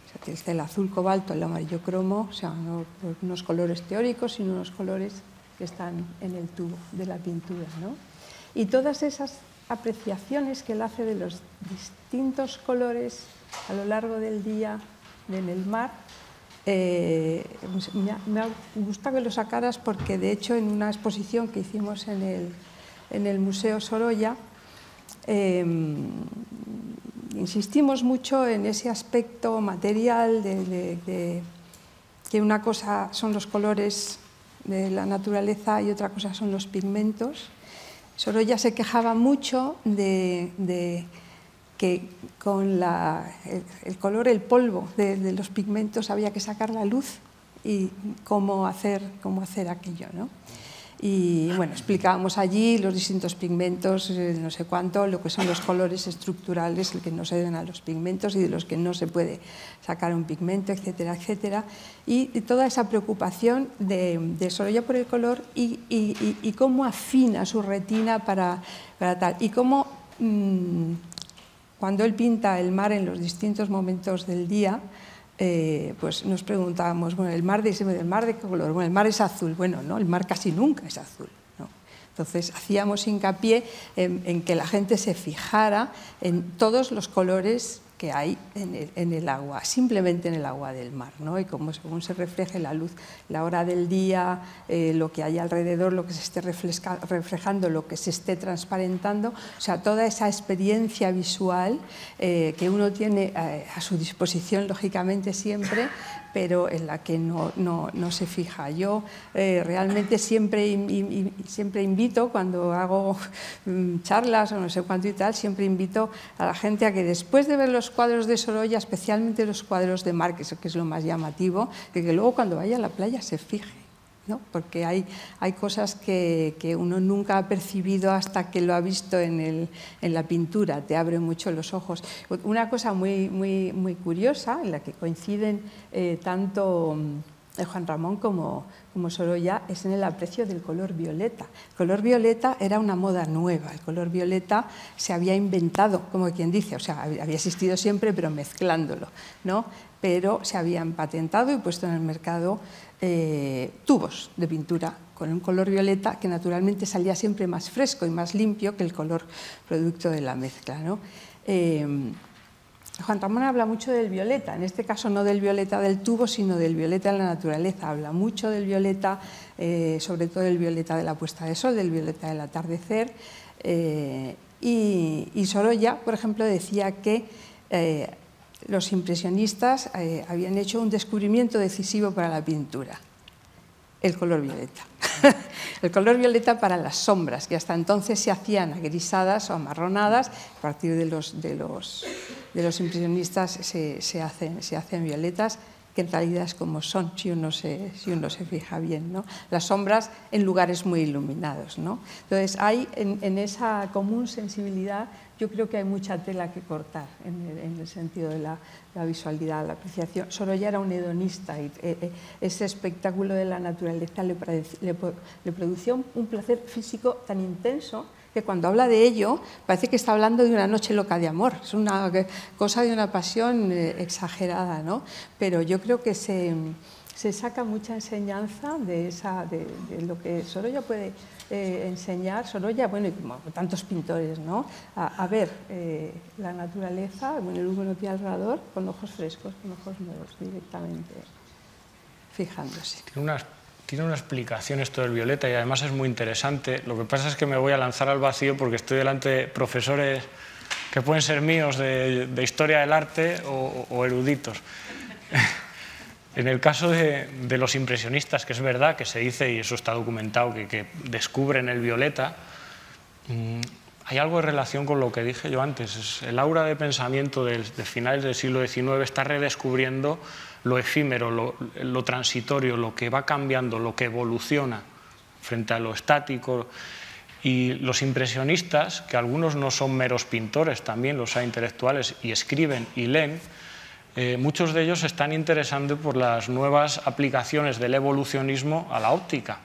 Speaker 3: O sea, que el azul cobalto, el amarillo cromo, o sea, no unos colores teóricos, sino unos colores que están en el tubo de la pintura, ¿no? Y todas esas apreciaciones que él hace de los distintos colores a lo largo del día en el mar, me ha gustado que lo sacaras porque de hecho en una exposición que hicimos en el Museo Sorolla insistimos mucho en ese aspecto material de que una cosa son los colores de la naturaleza y otra cosa son los pigmentos. Sorolla se quejaba mucho de que con el color, el polvo de los pigmentos había que sacar la luz y cómo hacer aquello, ¿no? Y bueno, explicábamos allí los distintos pigmentos, no sé cuánto, lo que son los colores estructurales, el que no se deben a los pigmentos y de los que no se puede sacar un pigmento, etcétera, etcétera. Y toda esa preocupación de Sorolla por el color y cómo afina su retina para tal. Y cómo cuando él pinta el mar en los distintos momentos del día, pues nos preguntábamos, bueno, ¿el mar de qué color? Bueno, el mar es azul. Bueno, no, el mar casi nunca es azul, ¿no? Entonces hacíamos hincapié en que la gente se fijara en todos los colores que hay en el agua, simplemente en el agua del mar, ¿no? Y cómo según se refleje la luz, la hora del día, lo que hay alrededor, lo que se esté reflejando, lo que se esté transparentando, o sea, toda esa experiencia visual que uno tiene a su disposición, lógicamente, siempre, pero en la que no se fija. Yo realmente siempre invito, cuando hago charlas o no sé cuánto y tal, siempre invito a la gente a que después de ver los cuadros de Sorolla, especialmente los cuadros de Márquez, que es lo más llamativo, que luego cuando vaya a la playa se fije, ¿no? Porque hay cosas que uno nunca ha percibido hasta que lo ha visto en la pintura, te abre mucho los ojos. Una cosa muy curiosa, en la que coinciden tanto Juan Ramón como Sorolla, es en el aprecio del color violeta. El color violeta era una moda nueva, el color violeta se había inventado, como quien dice, o sea, había existido siempre, pero mezclándolo, ¿no? Pero se habían patentado y puesto en el mercado tubos de pintura con un color violeta que naturalmente salía siempre más fresco y más limpio que el color producto de la mezcla, ¿no? Juan Ramón habla mucho del violeta, en este caso no del violeta del tubo, sino del violeta de la naturaleza. Habla mucho del violeta, sobre todo del violeta de la puesta de sol, del violeta del atardecer. Y Sorolla, por ejemplo, decía que los impresionistas habían hecho un descubrimiento decisivo para la pintura: el color violeta. El color violeta para las sombras, que hasta entonces se hacían agrisadas o amarronadas. A partir de los impresionistas se hacen violetas, que en realidad es como son, si uno se fija bien, ¿no? Las sombras en lugares muy iluminados, ¿no? Entonces, hay en esa común sensibilidad, yo creo que hay mucha tela que cortar en el sentido de la visualidad, la apreciación. Sorolla era un hedonista y ese espectáculo de la naturaleza le producía un placer físico tan intenso que cuando habla de ello parece que está hablando de una noche loca de amor. Es una cosa de una pasión exagerada, ¿no? Pero yo creo que se saca mucha enseñanza de lo que Sorolla puede enseñar. Sorolla, bueno, y como tantos pintores, ¿no? A ver la naturaleza, bueno, el humo no tiene alrededor, con ojos frescos, con ojos nuevos, directamente fijándose.
Speaker 4: Tiene una explicación esto del violeta y además es muy interesante. Lo que pasa es que me voy a lanzar al vacío porque estoy delante de profesores que pueden ser míos de historia del arte o eruditos. En el caso de los impresionistas, que es verdad que se dice, y eso está documentado, que descubren el violeta, hay algo de relación con lo que dije yo antes. El aura de pensamiento de finales del siglo XIX está redescubriendo lo efímero, lo transitorio, lo que va cambiando, lo que evoluciona frente a lo estático. Y los impresionistas, que algunos no son meros pintores, también los hay intelectuales, y escriben y leen, muchos de ellos se están interesando por las nuevas aplicaciones del evolucionismo a la óptica.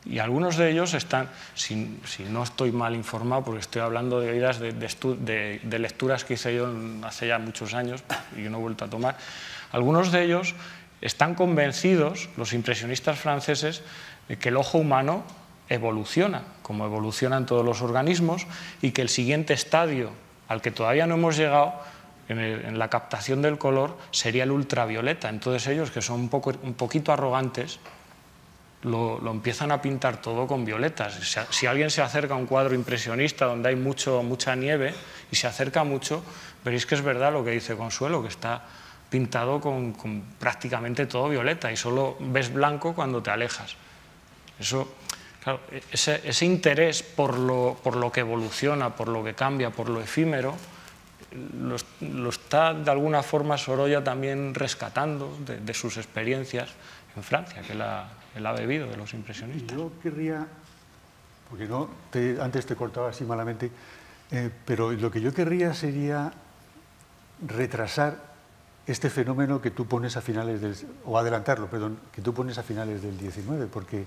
Speaker 4: Y algunos de ellos están, si no estoy mal informado, porque estoy hablando de oídas de lecturas que hice yo hace ya muchos años y yo no he vuelto a tomar, algunos de ellos están convencidos, los impresionistas franceses, de que el ojo humano evoluciona, como evolucionan todos los organismos, y que el siguiente estadio al que todavía no hemos llegado en la captación del color sería el ultravioleta. Entonces ellos, que son un poquito arrogantes, lo empiezan a pintar todo con violetas. Si alguien se acerca a un cuadro impresionista donde hay mucha nieve y se acerca mucho, veréis que es verdad lo que dice Consuelo, que está pintado con prácticamente todo violeta y solo ves blanco cuando te alejas. Eso, claro, ese interés por lo que evoluciona, por lo que cambia, por lo efímero, lo está de alguna forma Sorolla también rescatando de sus experiencias en Francia, que él ha bebido de los impresionistas.
Speaker 2: Yo querría, porque antes te cortaba así malamente, pero lo que yo querría sería retrasar este fenómeno que tú pones a finales o adelantarlo, perdón, que tú pones a finales del 19, porque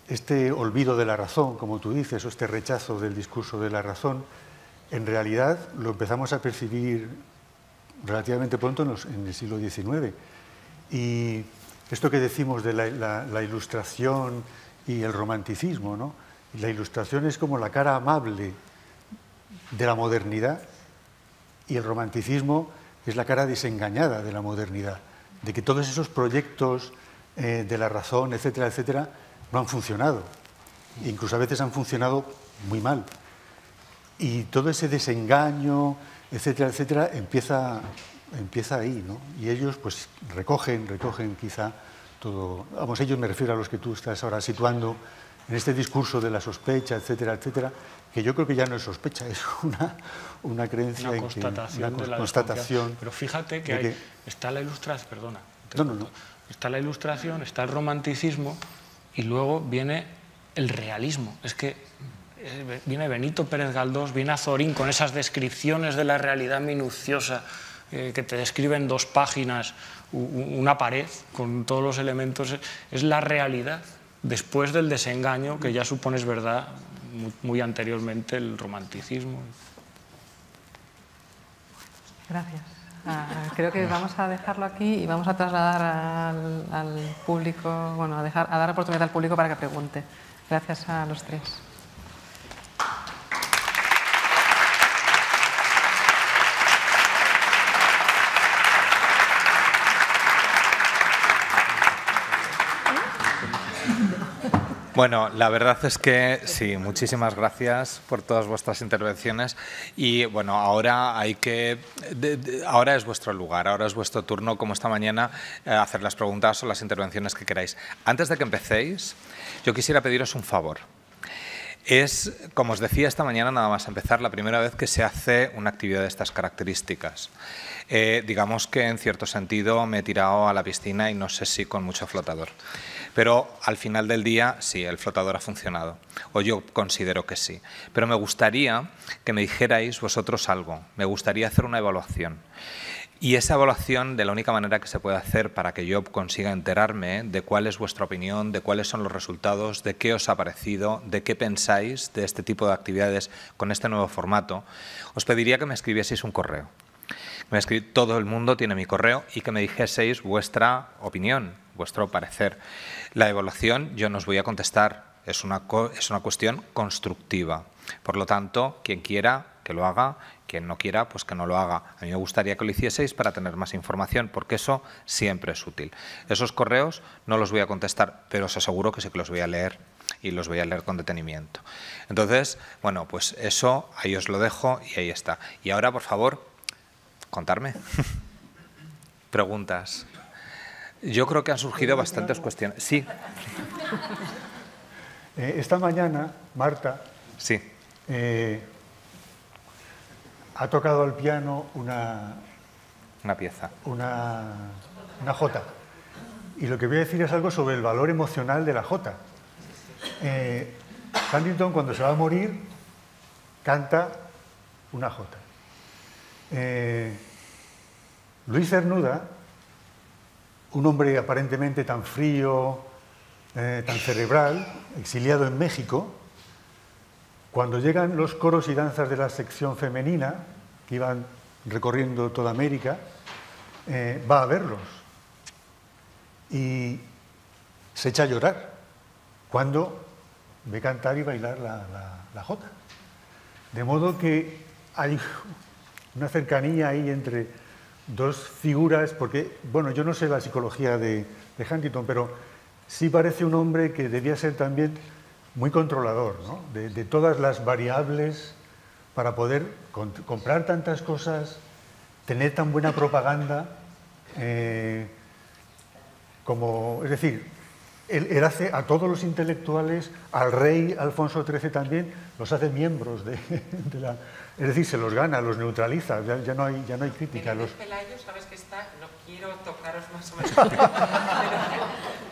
Speaker 2: este olvido de la razón, como tú dices, o este rechazo del discurso de la razón, en realidad lo empezamos a percibir relativamente pronto en el siglo XIX. Y esto que decimos de la ilustración y el romanticismo, ¿no? La ilustración es como la cara amable de la modernidad y el romanticismo es la cara desengañada de la modernidad, de que todos esos proyectos de la razón, etcétera, etcétera, no han funcionado. Incluso a veces han funcionado muy mal. Y todo ese desengaño, etcétera, etcétera, empieza empieza ahí, ¿no? Y ellos pues recogen quizá todo, vamos, ellos me refiero a los que tú estás ahora situando en este discurso de la sospecha, etcétera, etcétera, que yo creo que ya no es sospecha, es una creencia,
Speaker 4: una constatación, de la constatación. Pero fíjate que, está la ilustración, perdona.
Speaker 2: No.
Speaker 4: Está la ilustración, está el romanticismo y luego viene el realismo. Es que viene Benito Pérez Galdós, viene Azorín con esas descripciones de la realidad minuciosa que te describe en 2 páginas una pared con todos los elementos. Es la realidad después del desengaño que ya supones verdad muy anteriormente el romanticismo.
Speaker 1: Gracias. Creo que vamos a dejarlo aquí y vamos a trasladar al público, bueno, a dar oportunidad al público para que pregunte. Gracias a los 3.
Speaker 7: Bueno, la verdad es que sí, muchísimas gracias por todas vuestras intervenciones y bueno, ahora ahora es vuestro lugar, ahora es vuestro turno, como esta mañana, hacer las preguntas o las intervenciones que queráis. Antes de que empecéis, yo quisiera pediros un favor. Es, como os decía esta mañana, nada más empezar, la primera vez que se hace una actividad de estas características. Digamos que en cierto sentido me he tirado a la piscina y no sé si con mucho flotador. Pero al final del día, sí, el flotador ha funcionado, o yo considero que sí. Pero me gustaría que me dijerais vosotros algo, me gustaría hacer una evaluación. Y esa evaluación, de la única manera que se puede hacer para que yo consiga enterarme de cuál es vuestra opinión, de cuáles son los resultados, de qué os ha parecido, de qué pensáis de este tipo de actividades con este nuevo formato, os pediría que me escribieseis un correo. Todo el mundo tiene mi correo y que me dijeseis vuestra opinión, vuestro parecer. La evaluación yo no os voy a contestar, es una cuestión constructiva. Por lo tanto, quien quiera que lo haga, quien no quiera, pues que no lo haga. A mí me gustaría que lo hicieseis para tener más información, porque eso siempre es útil. Esos correos no los voy a contestar, pero os aseguro que sí que los voy a leer y los voy a leer con detenimiento. Entonces, bueno, pues eso ahí os lo dejo y ahí está. Y ahora, por favor, contarme. Preguntas. Yo creo que han surgido bastantes cuestiones. Sí.
Speaker 2: Esta mañana, Marta
Speaker 7: sí.
Speaker 2: Ha tocado al piano una
Speaker 7: pieza.
Speaker 2: Una jota. Y lo que voy a decir es algo sobre el valor emocional de la jota. Huntington, cuando se va a morir, canta una jota. Luis Cernuda, un hombre aparentemente tan frío, tan cerebral, exiliado en México, cuando llegan los coros y danzas de la sección femenina, que iban recorriendo toda América, va a verlos y se echa a llorar cuando ve cantar y bailar la jota. De modo que hay una cercanía ahí entre dos figuras, porque, bueno, yo no sé la psicología de Huntington, pero sí parece un hombre que debía ser también muy controlador, ¿no? de todas las variables para poder comprar tantas cosas, tener tan buena propaganda, es decir, él hace a todos los intelectuales, al rey Alfonso XIII también, los hace miembros de la... Es decir, se los gana, los neutraliza, ya no hay crítica.
Speaker 8: Menéndez Pelayo, sabes que está, no quiero tocaros más o menos,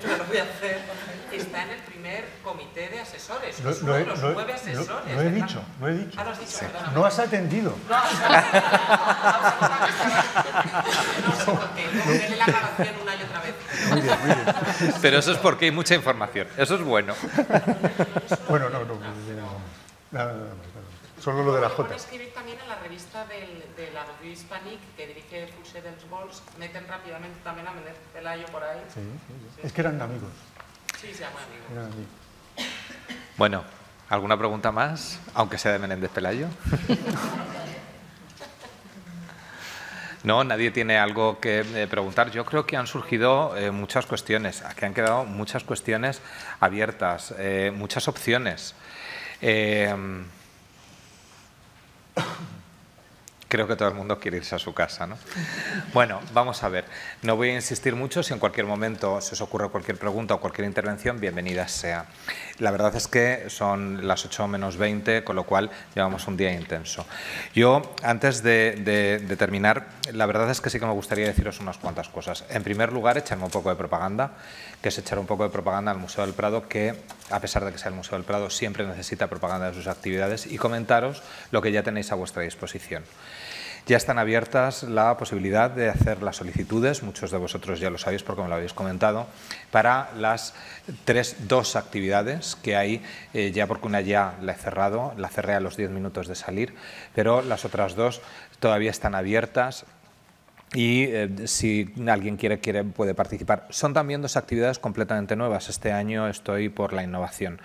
Speaker 8: pero lo voy a hacer, está en el primer comité de asesores, es uno de los 9 asesores.
Speaker 2: Lo he dicho.
Speaker 8: Ah, lo has dicho, perdona.
Speaker 2: No has atendido.
Speaker 8: No sé por qué, ponle la grabación una y otra vez.
Speaker 2: Muy bien.
Speaker 7: Pero eso es porque hay mucha información, eso es bueno.
Speaker 2: Bueno, no. Solo lo de la jota.
Speaker 8: Escribir también en la revista de la Revue Hispanique que dirige Fouché dels Vols, meten rápidamente también a Menéndez Pelayo por ahí.
Speaker 2: Sí. Es que eran amigos.
Speaker 8: Sí, se llaman amigos.
Speaker 2: Eran amigos.
Speaker 7: Bueno, ¿alguna pregunta más? Aunque sea de Menéndez Pelayo. No, nadie tiene algo que preguntar. Yo creo que han surgido muchas cuestiones, que han quedado muchas cuestiones abiertas, muchas opciones. Creo que todo el mundo quiere irse a su casa, ¿no? Bueno, vamos a ver. No voy a insistir mucho. Si en cualquier momento se os ocurre cualquier pregunta o cualquier intervención, bienvenida sea. La verdad es que son las 8 menos 20, con lo cual llevamos un día intenso. Yo, antes de terminar, la verdad es que sí que me gustaría deciros unas cuantas cosas. En primer lugar, echarme un poco de propaganda, que es echar un poco de propaganda al Museo del Prado, que, a pesar de que sea el Museo del Prado, siempre necesita propaganda de sus actividades, y comentaros lo que ya tenéis a vuestra disposición. Ya están abiertas la posibilidad de hacer las solicitudes, muchos de vosotros ya lo sabéis porque me lo habéis comentado, para las dos actividades que hay, ya porque una ya la he cerrado, la cerré a los 10 minutos de salir, pero las otras dos todavía están abiertas. Y si alguien quiere puede participar. Son también dos actividades completamente nuevas. Este año estoy por la innovación.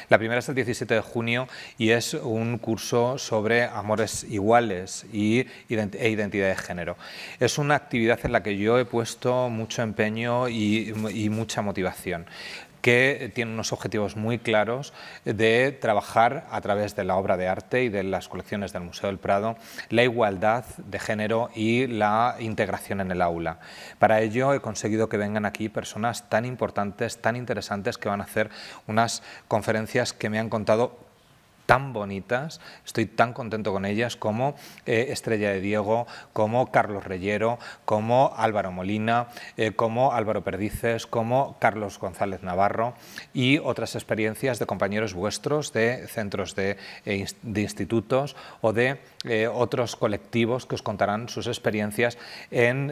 Speaker 7: La primera es el 17 de junio y es un curso sobre amores iguales e identidad de género. Es una actividad en la que yo he puesto mucho empeño y mucha motivación, que tiene unos objetivos muy claros de trabajar a través de la obra de arte y de las colecciones del Museo del Prado la igualdad de género y la integración en el aula. Para ello he conseguido que vengan aquí personas tan importantes, tan interesantes, que van a hacer unas conferencias que me han contado tan bonitas, estoy tan contento con ellas, como Estrella de Diego, como Carlos Reyero, como Álvaro Molina, como Álvaro Perdices, como Carlos González Navarro, y otras experiencias de compañeros vuestros de centros de institutos o de otros colectivos que os contarán sus experiencias en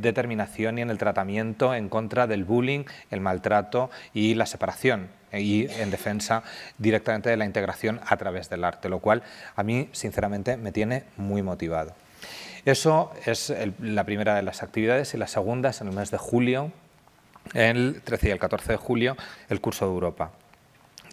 Speaker 7: determinación y en el tratamiento en contra del bullying, el maltrato y la separación, y en defensa directamente de la integración a través del arte, lo cual a mí sinceramente me tiene muy motivado. Eso es la primera de las actividades, y la segunda es en el mes de julio, el 13 y el 14 de julio, el curso de Europa.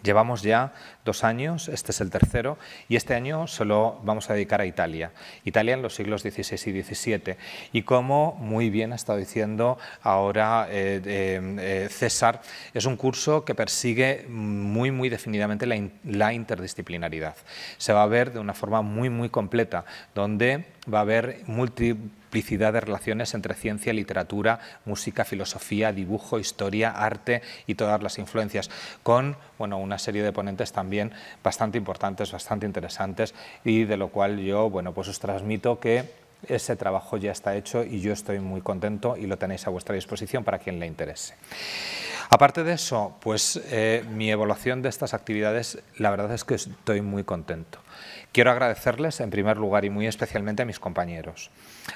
Speaker 7: Llevamos ya 2 años, este es el tercero, y este año solo vamos a dedicar a Italia. Italia en los siglos XVI y XVII. Y como muy bien ha estado diciendo ahora César, es un curso que persigue muy definidamente la interdisciplinaridad. Se va a ver de una forma muy completa, donde va a haber multiplicidad de relaciones entre ciencia, literatura, música, filosofía, dibujo, historia, arte y todas las influencias, con una serie de ponentes también bastante importantes, bastante interesantes, y de lo cual yo pues os transmito que ese trabajo ya está hecho y yo estoy muy contento y lo tenéis a vuestra disposición para quien le interese. Aparte de eso, pues mi evaluación de estas actividades, la verdad es que estoy muy contento. Quiero agradecerles en primer lugar y muy especialmente a mis compañeros,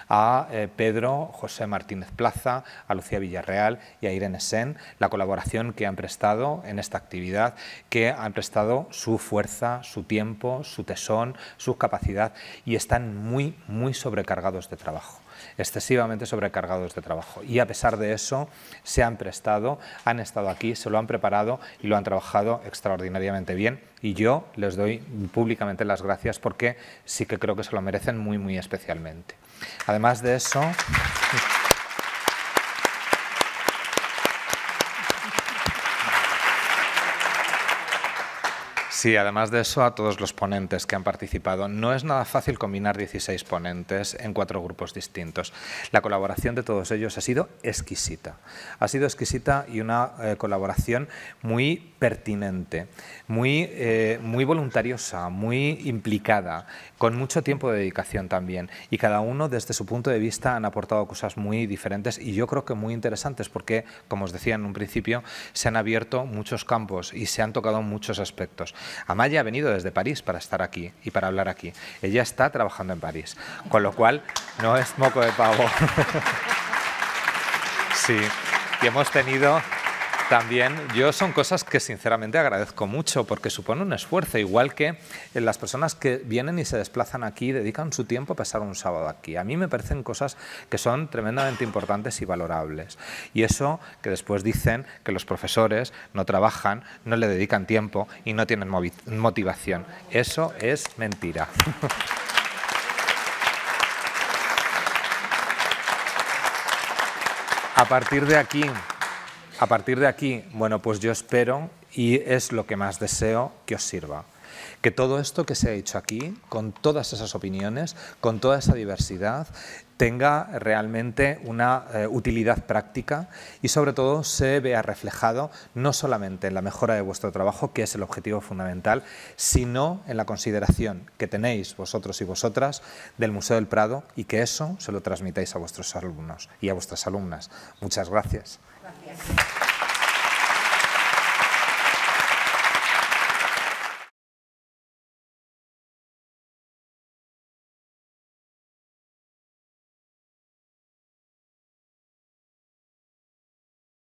Speaker 7: a Pedro José Martínez Plaza, a Lucía Villarreal y a Irene Sen, la colaboración que han prestado en esta actividad, que han prestado su fuerza, su tiempo, su tesón, su capacidad, y están muy sobrecargados de trabajo, excesivamente sobrecargados de trabajo, y a pesar de eso se han prestado, han estado aquí, se lo han preparado y lo han trabajado extraordinariamente bien, y yo les doy públicamente las gracias porque sí que creo que se lo merecen muy especialmente. Además de eso, sí, además de eso, a todos los ponentes que han participado. No es nada fácil combinar 16 ponentes en 4 grupos distintos. La colaboración de todos ellos ha sido exquisita. Ha sido exquisita y una colaboración muy pertinente, muy voluntariosa, muy implicada, con mucho tiempo de dedicación también. Y cada uno, desde su punto de vista, han aportado cosas muy diferentes y yo creo que muy interesantes porque, como os decía en un principio, se han abierto muchos campos y se han tocado muchos aspectos. Amaya ha venido desde París para estar aquí y para hablar aquí. Ella está trabajando en París, con lo cual no es moco de pavo. Sí, y hemos tenido también, son cosas que sinceramente agradezco mucho porque supone un esfuerzo, igual que las personas que vienen y se desplazan aquí dedican su tiempo a pasar un sábado aquí. A mí me parecen cosas que son tremendamente importantes y valorables. Y eso que después dicen que los profesores no trabajan, no le dedican tiempo y no tienen motivación. Eso es mentira. A partir de aquí, bueno, pues yo espero, y es lo que más deseo, que os sirva. que todo esto que se ha hecho aquí, con todas esas opiniones, con toda esa diversidad, tenga realmente una utilidad práctica y sobre todo se vea reflejado no solamente en la mejora de vuestro trabajo, que es el objetivo fundamental, sino en la consideración que tenéis vosotros y vosotras del Museo del Prado y que eso se lo transmitáis a vuestros alumnos y a vuestras alumnas. Muchas gracias.
Speaker 6: Gracias.